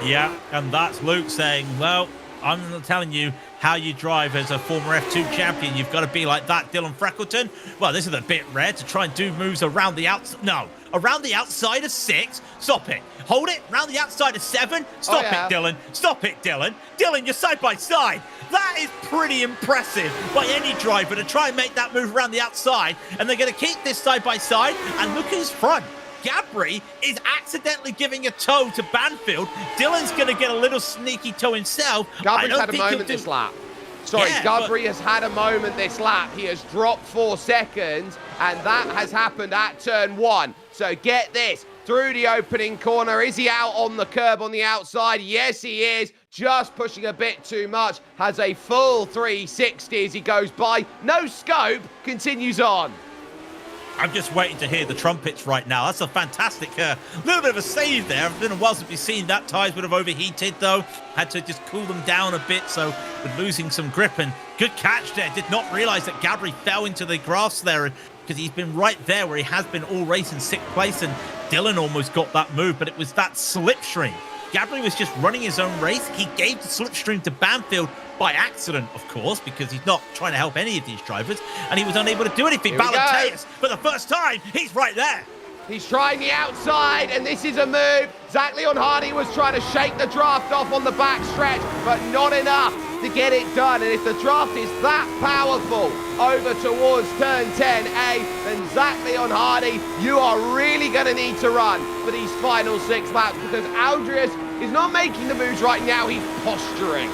Yeah, and that's Luke saying, well, I'm not telling you how you drive as a former F2 champion. You've got to be like that, Dylan Freckleton. Well, this is a bit rare to try and do moves around the outside. No, around the outside of 6. Stop it. Hold it. Around the outside of 7. Stop it, Dylan. Stop it, Dylan. Dylan, you're side by side. That is pretty impressive by any driver to try and make that move around the outside. And they're going to keep this side by side. And look who's front. Gabri is accidentally giving a toe to Banfield. Dylan's going to get a little sneaky toe himself. Gabri's had a moment this lap. Sorry, yeah, Gabri has had a moment this lap. He has dropped 4 seconds, and that has happened at turn 1. So get this, through the opening corner. Is he out on the curb on the outside? Yes, he is. Just pushing a bit too much. Has a full 360 as he goes by. No scope, continues on. I'm just waiting to hear the trumpets right now. That's a fantastic little bit of a save there. It's been a while since we've seen that. Tires would have overheated, though. Had to just cool them down a bit, so we're losing some grip. And good catch there. Did not realize that Gabri fell into the grass there because he's been right there where he has been all race in 6th place. And Dylan almost got that move, but it was that slipstream. Gabri was just running his own race. He gave the slipstream to Banfield by accident, of course, because he's not trying to help any of these drivers, and he was unable to do anything. Balanteas, for the first time, he's right there. He's trying the outside, and this is a move. Zach Leon Hardy was trying to shake the draft off on the back stretch, but not enough to get it done. And if the draft is that powerful over towards turn 10A, then Zach Leon Hardy, you are really going to need to run for these final 6 laps, because Aldrius is not making the moves right now. He's posturing.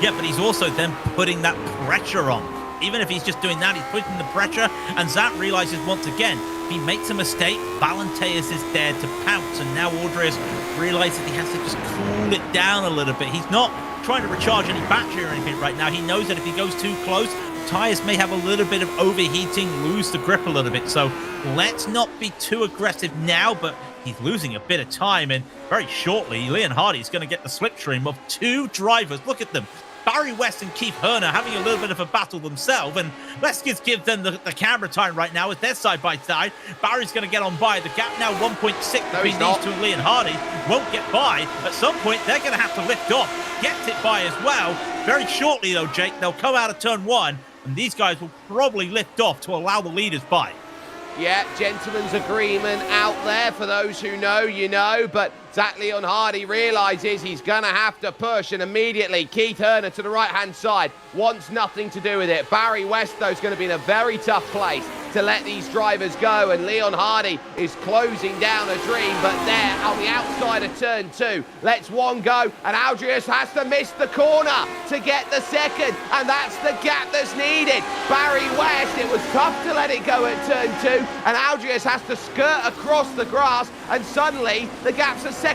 Yeah, but he's also then putting that pressure on. Even if he's just doing that, he's putting the pressure, and Zach realizes once again, if he makes a mistake, Balanteas is there to pounce, and now Aldrius realizes he has to just cool it down a little bit. He's not trying to recharge any battery or anything right now. He knows that if he goes too close, tires may have a little bit of overheating, lose the grip a little bit. So let's not be too aggressive now, but he's losing a bit of time, and very shortly, Leon Hardy is going to get the slipstream of 2 drivers. Look at them. Barry West and Keith Herner having a little bit of a battle themselves, and let's just give them the camera time right now with their side by side. Barry's going to get on by. The gap now 1.6 between these 2 and Leon Hardy. Won't get by. At some point, they're going to have to lift off. Gets it by as well. Very shortly, though, Jake, they'll come out of turn 1, and these guys will probably lift off to allow the leaders by. Yeah, gentleman's agreement out there. For those who know, you know. But Zach Leon Hardy realizes he's going to have to push. And immediately, Keith Herner to the right-hand side wants nothing to do with it. Barry West, though, is going to be in a very tough place to let these drivers go. And Leon Hardy is closing down a dream. But there, on the outside of turn 2, lets one go. And Aldrius has to miss the corner to get the second. And that's the gap that's needed. Barry West, it was tough to let it go at turn 2. And Aldrius has to skirt across the grass. And suddenly, the gap's a 1.5 seconds.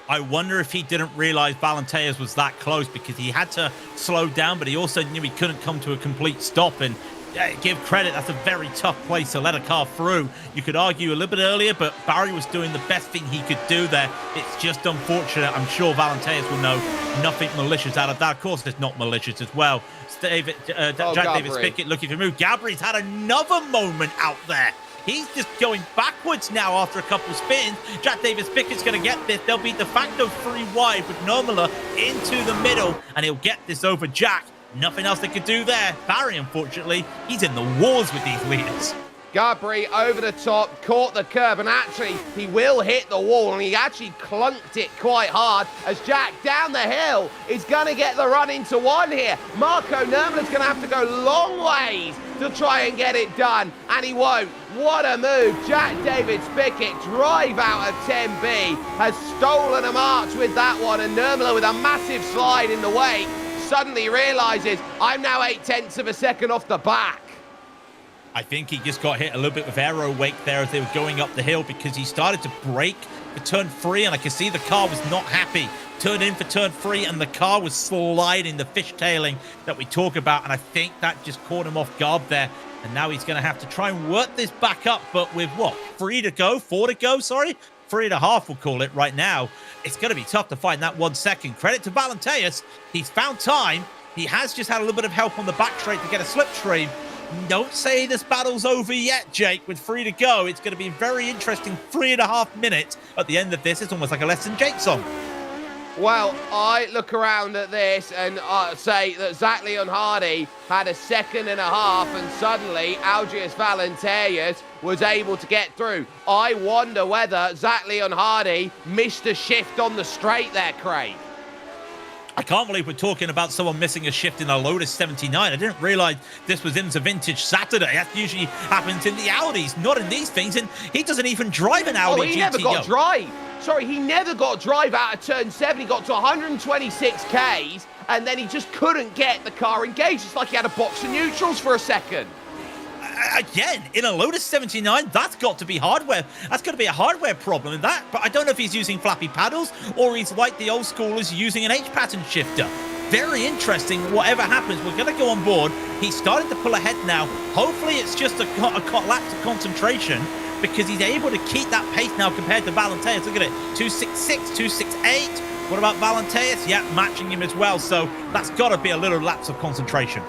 I wonder if he didn't realize Balanteas was that close, because he had to slow down, but he also knew he couldn't come to a complete stop. And give credit, that's a very tough place to let a car through. You could argue a little bit earlier, but Barry was doing the best thing he could do there. It's just unfortunate. I'm sure Balanteas will know nothing malicious out of that. Of course, it's not malicious as well. Jack Davis Pickett looking for a move. Gabri's had another moment out there. He's just going backwards now after a couple spins. Jack Davis Pickett's going to get this. They'll be de facto 3 wide with Nomala into the middle, and he'll get this over Jack. Nothing else they could do there. Barry, unfortunately, he's in the wars with these leaders. Gabri over the top, caught the curb, and actually he will hit the wall, and he actually clunked it quite hard as Jack down the hill is going to get the run into one here. Marco Nurmela's going to have to go long ways to try and get it done, and he won't. What a move. Jack David Spickett, drive out of 10B, has stolen a march with that one, and Nurmela with a massive slide in the wake suddenly realizes I'm now 0.8 of a second off the back. I think he just got hit a little bit with aero wake there as they were going up the hill because he started to brake for turn 3, and I could see the car was not happy. Turned in for turn 3, and the car was sliding, the fishtailing that we talk about, and I think that just caught him off guard there. And now he's going to have to try and work this back up, but with what? 4 to go, 3.5 we'll call it right now. It's going to be tough to find that 1 second. Credit to Valenteus. He's found time. He has just had a little bit of help on the back straight to get a slipstream. Don't say this battle's over yet, Jake. With 3 to go, it's going to be a very interesting 3.5 minutes at the end of this. It's almost like a Less Than Jake song. Well, I look around at this and say that Zach Leon Hardy had a 1.5 seconds, and suddenly Algiers Valenteus was able to get through. I wonder whether Zach Leon Hardy missed a shift on the straight there, Craig. I can't believe we're talking about someone missing a shift in a Lotus 79. I didn't realize this was in the Vintage Saturday. That usually happens in the Audis, not in these things. And he doesn't even drive an Audi GTO. He never got drive. Sorry, he never got drive out of turn 7. He got to 126 Ks, and then he just couldn't get the car engaged. It's like he had a box of neutrals for a second. Again, in a Lotus 79, that's got to be hardware. That's got to be a hardware problem in that. But I don't know if he's using flappy paddles or he's like the old schoolers using an H-pattern shifter. Very interesting. Whatever happens, we're going to go on board. He's starting to pull ahead now. Hopefully it's just a lapse of concentration because he's able to keep that pace now compared to Valenteus. Look at it. 266, 268. What about Valenteus? Yeah, matching him as well. So that's got to be a little lapse of concentration.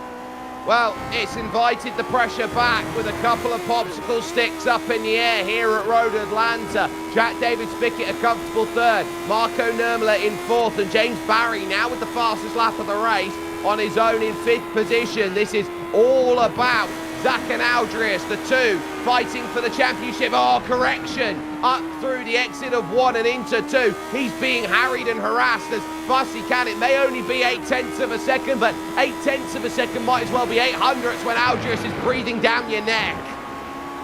Well, it's invited the pressure back with a couple of popsicle sticks up in the air here at Road Atlanta. Jack David Spickett a comfortable 3rd, Marco Nurmela in 4th, and James Barry now with the fastest lap of the race on his own in 5th position. This is all about Zach and Aldrius, the 2, fighting for the championship. Oh, correction. Up through the exit of 1 and into 2. He's being harried and harassed as fast as he can. It may only be 0.8 of a second, but 0.8 of a second might as well be 0.08 when Aldrius is breathing down your neck.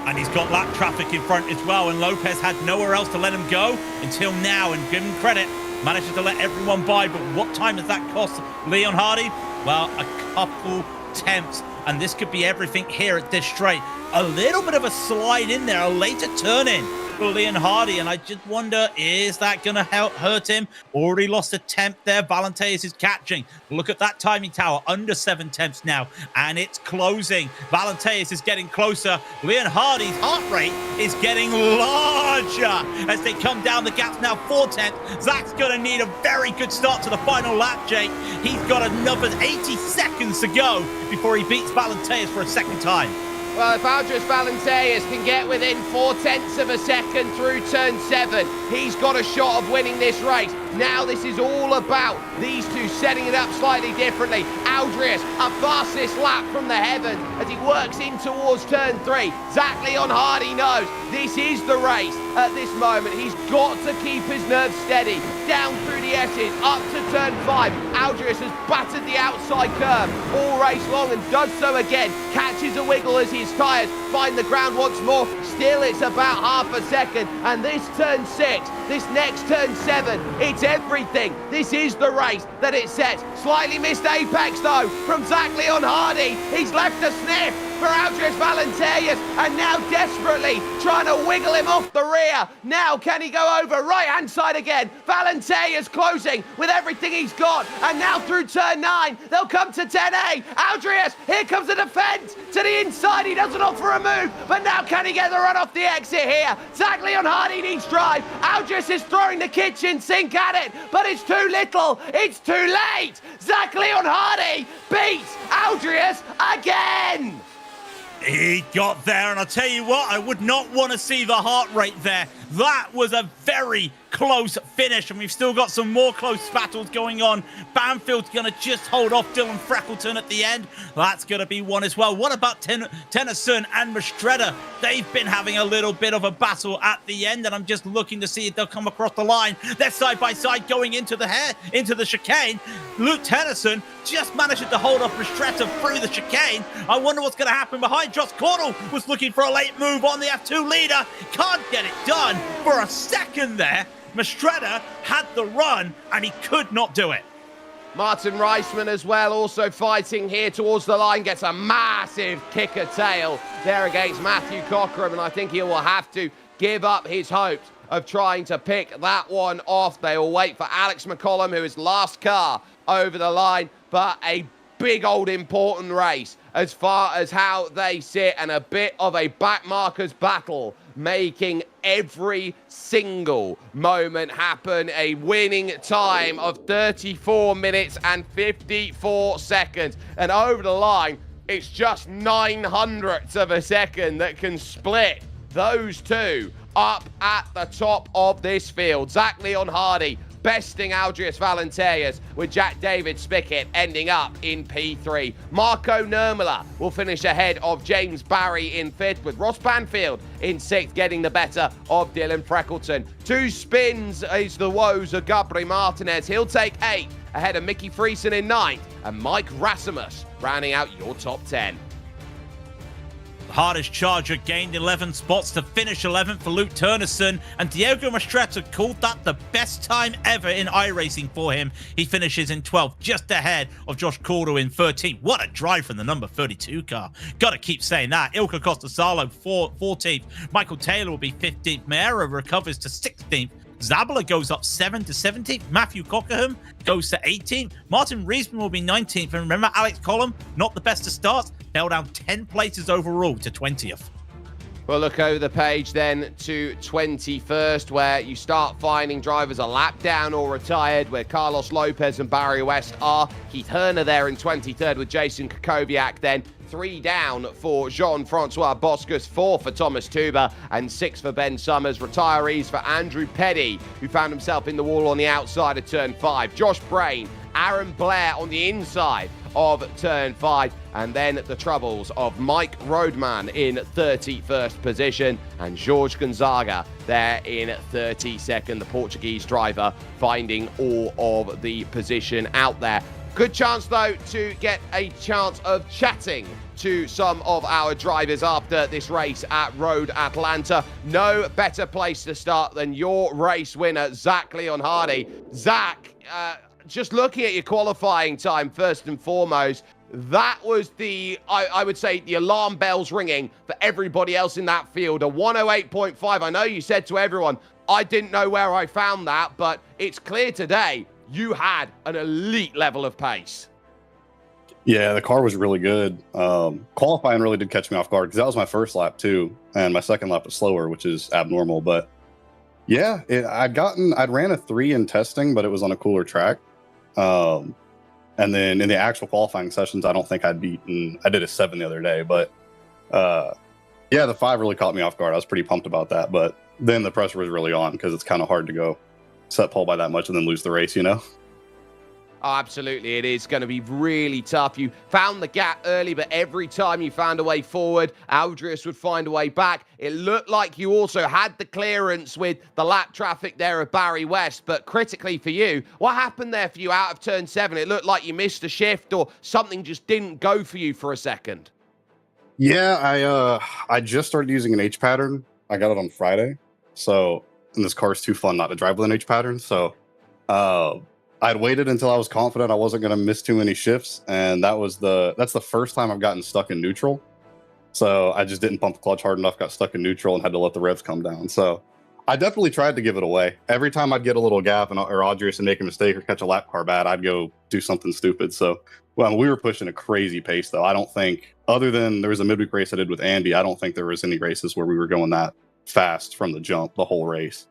And he's got lap traffic in front as well, and Lopez had nowhere else to let him go until now, and give him credit, manages to let everyone by. But what time does that cost Leon Hardy? Well, a couple tenths, and this could be everything here at this straight. A little bit of a slide in there, a later turn in for Leon Hardy, and I just wonder, is that going to hurt him? Already lost a tenth there. Valenteus is catching. Look at that timing tower, under 7 tenths now, and it's closing. Valenteus is getting closer. Leon Hardy's heart rate is getting larger as they come down the gaps now. 4 tenths. Zach's going to need a very good start to the final lap, Jake. He's got another 80 seconds to go before he beats Valenteus for a second time. Well, if Aldris Valenteus can get within 0.4 of a second through turn 7, he's got a shot of winning this race. Now this is all about these two setting it up slightly differently. Aldris, a fastest lap from the heavens as he works in towards turn 3. Zach Leon Hardy knows this is the race at this moment. He's got to keep his nerves steady. Down through the S's, up to turn 5. Aldris has battered the outside curve all race long and does so again. Catches a wiggle as his tyres find the ground once more. Still, it's about half a second. And this turn 6, this next turn 7, it's everything. This is the race that it sets. Slightly missed apex, though, from Zach Leon Hardy. He's left a sniff for Aldris Valenteus, and now desperately trying to wiggle him off the rear. Now, can he go over? Right-hand side again. Valenteus closing with everything he's got, and now through turn 9, they'll come to 10A. Aldris, here comes the defense to the inside. He doesn't offer a move, but now can he get the run off the exit here? Zach Leon Hardy needs drive. Aldris is throwing the kitchen sink at it, but it's too little. It's too late. Zach Leon Hardy beats Aldris again. He got there, and I'll tell you what, I would not want to see the heart rate there That was a very close finish, and we've still got some more close battles going on. Banfield's going to just hold off Dylan Freckleton at the end. That's going to be one as well. What about Tennyson and Mastretta? They've been having a little bit of a battle at the end, and I'm just looking to see if they'll come across the line. They're side by side going into the chicane. Luke Tennyson just managed to hold off Mastretta through the chicane. I wonder what's going to happen behind. Josh Cordell was looking for a late move on the F2 leader. Can't get it done. For a second there, Mastretta had the run, and he could not do it. Martin Reisman as well, also fighting here towards the line, gets a massive kicker tail there against Matthew Cockram, and I think he will have to give up his hopes of trying to pick that one off. They will wait for Alex McCollum, who is last car over the line, but a big old important race as far as how they sit, and a bit of a backmarkers battle, making every single moment happen. A winning time of 34 minutes and 54 seconds. And over the line, it's just 900ths of a second that can split those two up at the top of this field. Zach Leon Hardy besting Aldrius Valenterius, with Jack David Spickett ending up in P3. Marco Nurmela will finish ahead of James Barry in 5th, with Ross Banfield in 6th, getting the better of Dylan Freckleton. 2 spins is the woes of Gabri Martinez. He'll take 8th, ahead of Mickey Friesen in 9th, and Mike Rasmus rounding out your top 10. The hardest charger gained 11 spots to finish 11th for Luke Turnison, and Diego Mastretta called that the best time ever in iRacing for him. He finishes in 12th, just ahead of Josh Cordell in 13th. What a drive from the number 32 car. Gotta keep saying that. Ilka Costasalo 14th. Michael Taylor will be 15th. Meara recovers to 16th. Zabala goes up 7 to 17th. Matthew Cockerham goes to 18th. Martin Reisman will be 19th. And remember, Alex Collum, not the best of starts, fell down 10 places overall to 20th. We'll look over the page then to 21st, where you start finding drivers a lap down or retired, where Carlos Lopez and Barry West are. Keith Herner there in 23rd with Jason Kukoviak then. 3 down for Jean-Francois Boscus, 4 for Thomas Tuber, and 6 for Ben Summers. Retirees for Andrew Petty, who found himself in the wall on the outside of turn 5. Josh Brain, Aaron Blair on the inside of turn 5, and then the troubles of Mike Roadman in 31st position, and Jorge Gonzaga there in 32nd. The Portuguese driver finding all of the position out there. Good chance, though, to get a chance of chatting to some of our drivers after this race at Road Atlanta. No better place to start than your race winner, Zach Leon Hardy. Zach, just looking at your qualifying time, first and foremost, that was I would say, the alarm bells ringing for everybody else in that field. A 108.5. I know you said to everyone, I didn't know where I found that, but it's clear today you had an elite level of pace. Yeah, the car was really good. Qualifying really did catch me off guard because that was my first lap too, and my second lap was slower, which is abnormal. But yeah, I'd ran a 3 in testing, but it was on a cooler track. And then in the actual qualifying sessions, I don't think I did a 7 the other day, but yeah, the 5 really caught me off guard. I was pretty pumped about that, but then the pressure was really on because it's kind of hard to go set pole by that much and then lose the race, you know? Oh, absolutely. It is going to be really tough. You found the gap early, but every time you found a way forward, Aldrius would find a way back. It looked like you also had the clearance with the lap traffic there of Barry West, but critically for you, what happened there for you out of turn 7? It looked like you missed a shift or something just didn't go for you for a second. Yeah, I just started using an H pattern. I got it on Friday. So, and this car is too fun not to drive with an H pattern. So, I'd waited until I was confident I wasn't going to miss too many shifts, and that's the first time I've gotten stuck in neutral. So I just didn't pump the clutch hard enough, got stuck in neutral, and had to let the revs come down. So I definitely tried to give it away. Every time I'd get a little gap or Audrius and make a mistake or catch a lap car bad, I'd go do something stupid. So we were pushing a crazy pace, though. I don't think, other than there was a midweek race I did with Andy, I don't think there was any races where we were going that fast from the jump the whole race.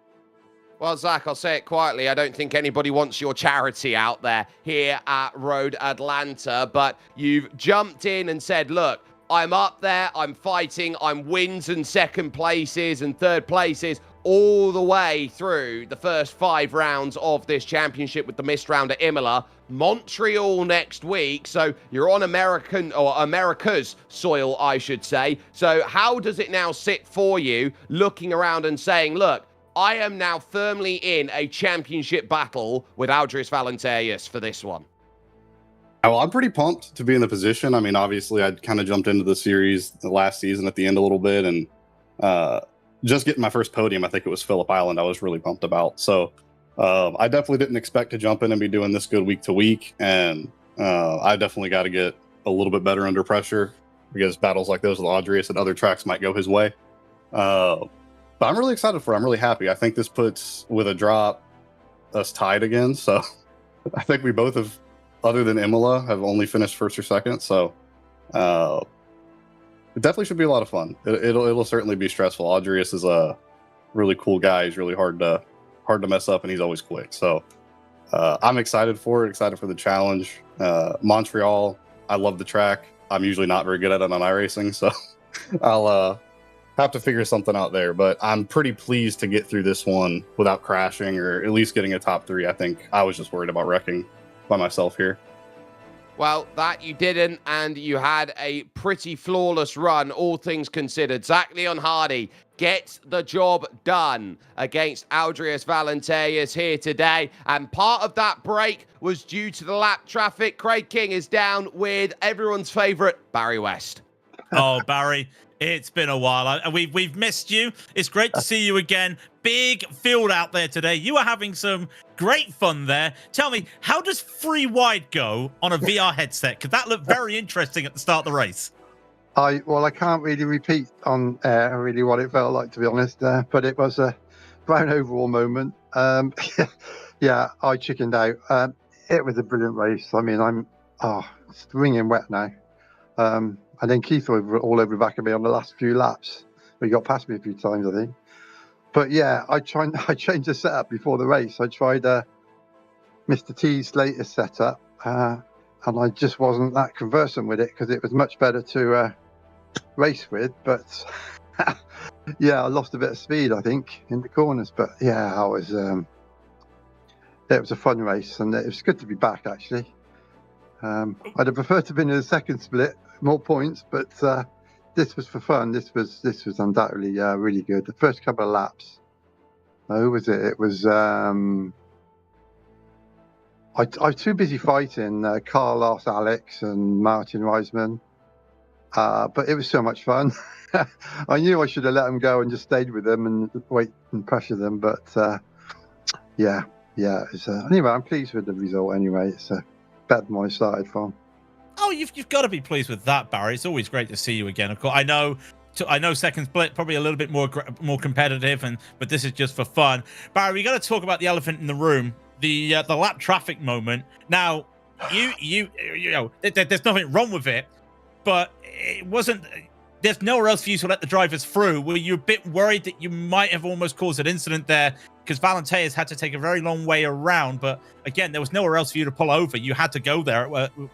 Well, Zach, I'll say it quietly. I don't think anybody wants your charity out there here at Road Atlanta, but you've jumped in and said, look, I'm up there, I'm fighting, I'm wins and second places and third places all the way through the first 5 rounds of this championship with the missed round at Imola. Montreal next week, so you're on America's soil, I should say. So how does it now sit for you, looking around and saying, look, I am now firmly in a championship battle with Andretti Valenteus for this one? Well, I'm pretty pumped to be in the position. I mean, obviously, I kind of jumped into the series the last season at the end a little bit, and just getting my first podium, I think it was Phillip Island, I was really pumped about. So I definitely didn't expect to jump in and be doing this good week to week, and I definitely got to get a little bit better under pressure, because battles like those with Andreas and other tracks might go his way. But I'm really excited for it. I'm really happy. I think this puts, with a drop, us tied again. So I think we both have, other than Imola, have only finished first or second. So it definitely should be a lot of fun. It'll certainly be stressful. Andreas is a really cool guy. He's really hard to mess up, and he's always quick. So I'm excited for it, excited for the challenge. Montreal, I love the track. I'm usually not very good at it on iRacing, so I'll have to figure something out there. But I'm pretty pleased to get through this one without crashing, or at least getting a top 3. I think I was just worried about wrecking by myself here. Well, that you didn't, and you had a pretty flawless run, all things considered. Zach Leon Hardy gets the job done against Andreas Valenteus here today, and part of that break was due to the lap traffic. Craig King is down with everyone's favourite, Barry West. Oh, Barry, it's been a while. We've missed you. It's great to see you again. Big field out there today. You are having some great fun there. Tell me, how does free wide go on a VR headset? Because that looked very interesting at the start of the race. I can't really repeat on air really what it felt like, to be honest, but it was a brown overall moment. Yeah, I chickened out. It was a brilliant race. I mean, I'm it's wringing wet now. And then Keith all over the back of me on the last few laps. He got past me a few times, I think. But yeah, I changed the setup before the race. I tried Mr. T's latest setup, and I just wasn't that conversant with it, because it was much better to race with. But yeah, I lost a bit of speed, I think, in the corners. But yeah, it was a fun race, and it was good to be back, actually. I'd have preferred to have been in the second split, more points, but this was for fun. This was undoubtedly really good. The first couple of laps, who was it? It was I was too busy fighting Carlos, Alex, and Martin Reisman. But it was so much fun. I knew I should have let them go and just stayed with them and wait and pressure them. But yeah. Anyway, I'm pleased with the result. Anyway, it's better than what I started from. Oh, you've got to be pleased with that, Barry. It's always great to see you again. Of course, I know second split probably a little bit more competitive, but this is just for fun. Barry, we got to talk about the elephant in the room, the lap traffic moment. Now, you know, there's nothing wrong with it, but it wasn't. There's nowhere else for you to let the drivers through. Were you a bit worried that you might have almost caused an incident there? Because Valenteus had to take a very long way around, but again, there was nowhere else for you to pull over. You had to go there,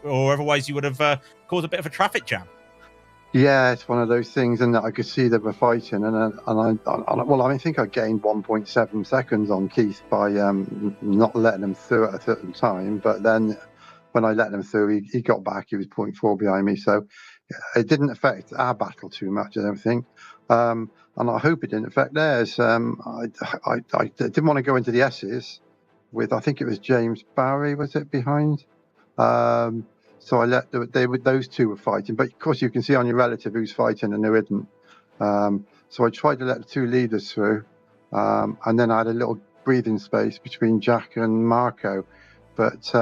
or otherwise you would have caused a bit of a traffic jam. Yeah, it's one of those things, and I could see they were fighting, and I think I gained 1.7 seconds on Keith by not letting him through at a certain time. But then when I let him through, he got back. He was 0.4 behind me, so it didn't affect our battle too much, I don't think. And I hope it didn't affect theirs. I didn't want to go into the S's with, I think it was James Barry, was it, behind? So I let those two were fighting. But of course, you can see on your relative who's fighting and who isn't. So I tried to let the two leaders through. And then I had a little breathing space between Jack and Marco. But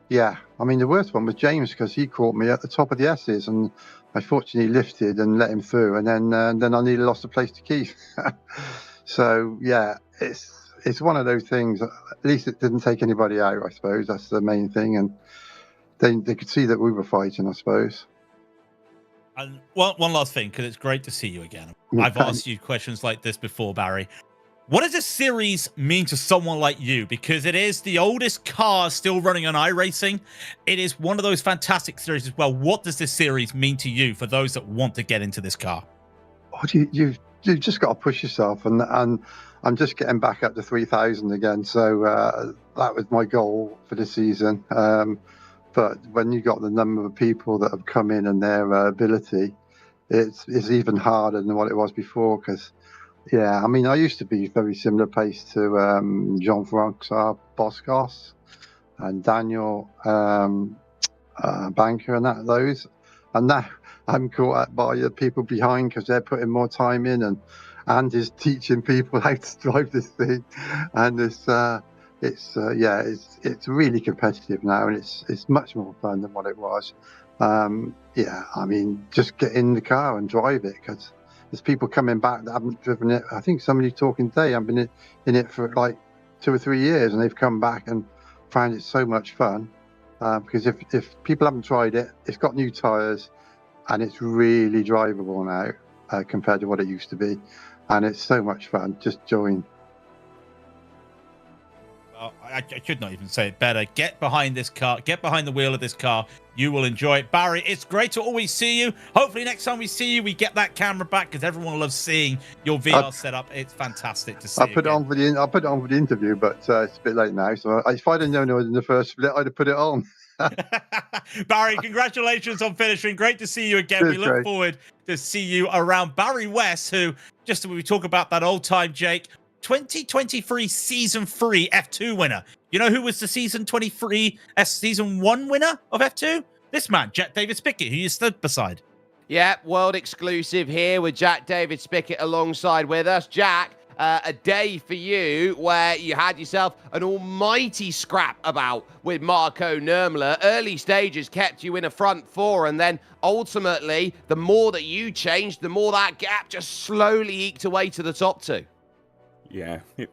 yeah, I mean, the worst one was James, because he caught me at the top of the S's, and I fortunately lifted and let him through, and then I nearly lost the place to Keith. So yeah, it's one of those things. At least it didn't take anybody out, I suppose. That's the main thing, and they could see that we were fighting, I suppose. And one last thing, because it's great to see you again. I've asked you questions like this before, Barry. What does this series mean to someone like you? Because it is the oldest car still running on iRacing. It is one of those fantastic series as well. What does this series mean to you for those that want to get into this car? Oh, you've you've just got to push yourself, and I'm just getting back up to 3,000 again. So that was my goal for the season. But when you got the number of people that have come in and their ability, it's even harder than what it was before. Because I mean, I used to be very similar pace to Jean-Francois Boscos and Daniel Banker and those. And now I'm caught up by the people behind because they're putting more time in, and is teaching people how to drive this thing. And it's really competitive now, and it's much more fun than what it was. I mean, just get in the car and drive it, because there's people coming back that haven't driven it. I think somebody talking today, I've been in it for like 2 or 3 years, and they've come back and found it so much fun. Because if people haven't tried it, it's got new tyres, and it's really drivable now compared to what it used to be, and it's so much fun. Just join. I should not even say it better. Get behind this car. Get behind the wheel of this car. You will enjoy it. Barry, it's great to always see you. Hopefully next time we see you, we get that camera back, because everyone loves seeing your VR setup. It's fantastic to see. I'll put it on for the interview, but it's a bit late now. So if I'd have known it was in the first split, I'd have put it on. Barry, congratulations on finishing. Great to see you again. We look forward to see you around. Barry West, who, just when we talk about that old time, Jake, 2023 season 3 F2 winner. You know who was the season 23 season 1 winner of F2? This man, Jack David Spickett, who you stood beside. Yeah, world exclusive here with Jack David Spickett alongside with us. Jack, a day for you where you had yourself an almighty scrap about with Marco Nurmler. Early stages kept you in a front 4, and then ultimately, the more that you changed, the more that gap just slowly eked away to the top 2. Yeah, it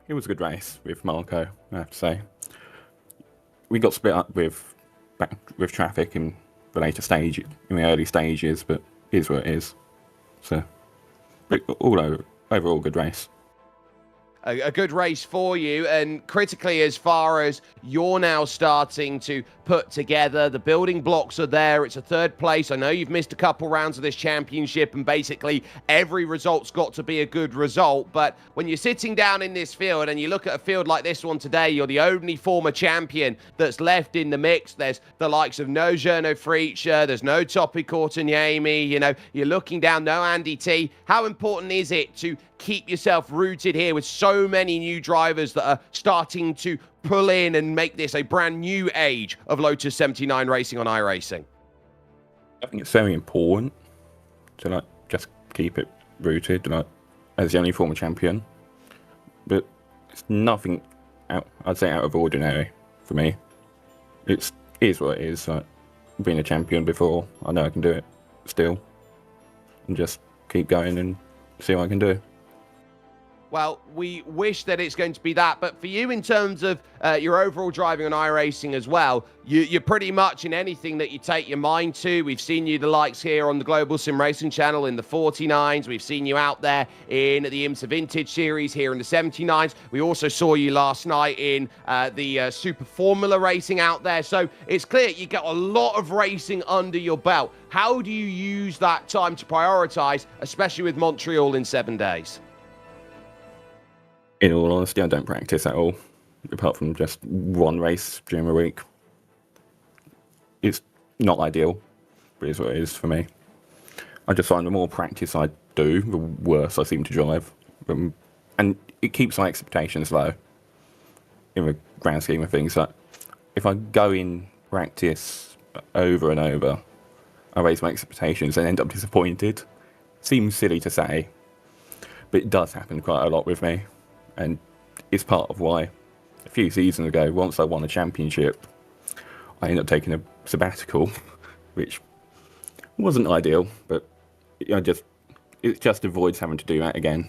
was a good race with Marco, I have to say. We got split up with traffic in the later stage, in the early stages, but it is what it is. So, but overall good race. A good race for you, and critically, as far as you're now starting to put together, the building blocks are there. It's a 3rd place. I know you've missed a couple rounds of this championship, and basically every result's got to be a good result. But when you're sitting down in this field and you look at a field like this one today, you're the only former champion that's left in the mix. There's the likes of no Journo Freacher, there's no Topi Courtaniemi, you know, you're looking down, no Andy T. How important is it to keep yourself rooted here with so many new drivers that are starting to pull in and make this a brand new age of Lotus 79 racing on iRacing? I think it's very important to just keep it rooted as the only former champion. But it's nothing out of ordinary for me. It is what it is. Being a champion before, I know I can do it still, and just keep going and see what I can do. Well, we wish that it's going to be that. But for you, in terms of your overall driving on iRacing as well, you're pretty much in anything that you take your mind to. We've seen you the likes here on the Global SimRacing Channel in the 49s. We've seen you out there in the IMSA Vintage Series here in the 79s. We also saw you last night in the Super Formula racing out there. So it's clear you got a lot of racing under your belt. How do you use that time to prioritize, especially with Montreal in 7 days? In all honesty, I don't practice at all, apart from just one race during the week. It's not ideal, but it's what it is for me. I just find the more practice I do, the worse I seem to drive. And it keeps my expectations low in the grand scheme of things. Like, if I go in practice over and over, I raise my expectations and end up disappointed. Seems silly to say, but it does happen quite a lot with me. And it's part of why a few seasons ago, once I won a championship, I ended up taking a sabbatical, which wasn't ideal, but it just avoids having to do that again.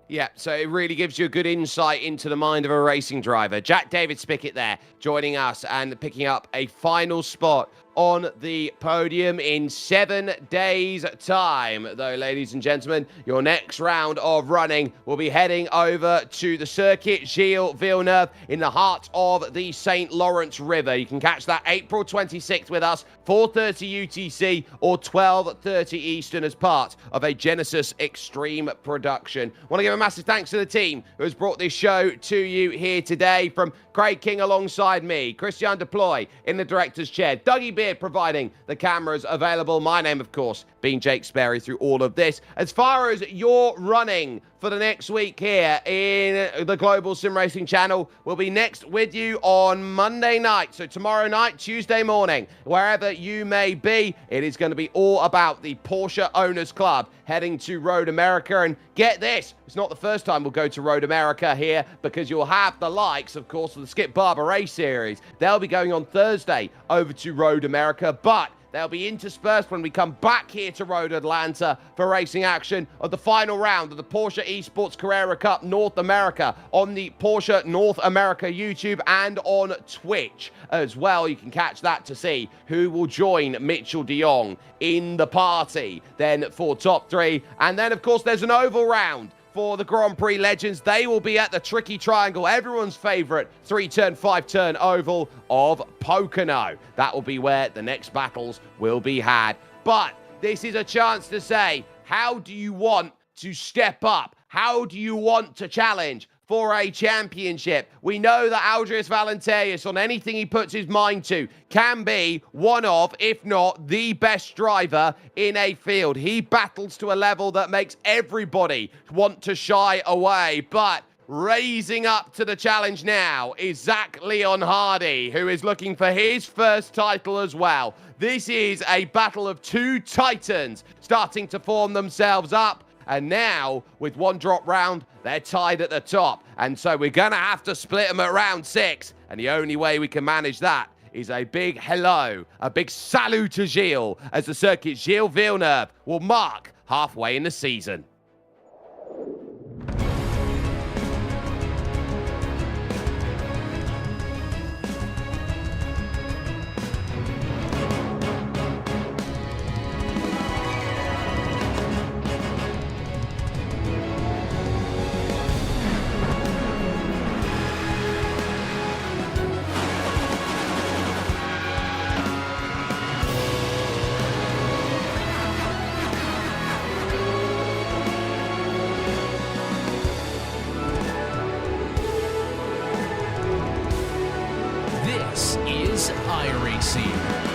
Yeah, so it really gives you a good insight into the mind of a racing driver. Jack David Spickett there, joining us and picking up a final spot on the podium in 7 days' time. Though, ladies and gentlemen, your next round of running will be heading over to the Circuit Gilles Villeneuve in the heart of the St. Lawrence River. You can catch that April 26th with us, 4:30 UTC or 12:30 Eastern as part of a Genesis Extreme production. I want to give a massive thanks to the team who has brought this show to you here today, from Craig King alongside me, Christian Deploy in the director's chair, Dougie Beard providing the cameras available. My name, of course, being Jake Sperry through all of this. As far as your running for the next week here in the Global SimRacing Channel, we'll be next with you on Monday night. So tomorrow night, Tuesday morning, wherever you may be, it is going to be all about the Porsche Owners Club heading to Road America. And get this, it's not the first time we'll go to Road America here, because you'll have the likes, of course, of the Skip Barber Race Series. They'll be going on Thursday over to Road America, but they'll be interspersed when we come back here to Road Atlanta for racing action of the final round of the Porsche Esports Carrera Cup North America on the Porsche North America YouTube and on Twitch as well. You can catch that to see who will join Mitchell de Jong in the party then for top three. And then, of course, there's an oval round for the Grand Prix legends. They will be at the tricky triangle, everyone's favorite 3-turn, 5-turn oval of Pocono. That will be where the next battles will be had. But this is a chance to say, how do you want to step up? How do you want to challenge for a championship? We know that Aldris Valenterius, on anything he puts his mind to, can be one of, if not the best driver in a field. He battles to a level that makes everybody want to shy away. But raising up to the challenge now is Zach Leon Hardy, who is looking for his first title as well. This is a battle of two titans starting to form themselves up. And now, with one drop round, they're tied at the top. And so we're going to have to split them at round 6. And the only way we can manage that is a big hello, a big salut to Gilles, as the Circuit Gilles Villeneuve will mark halfway in the season. This is iRacing.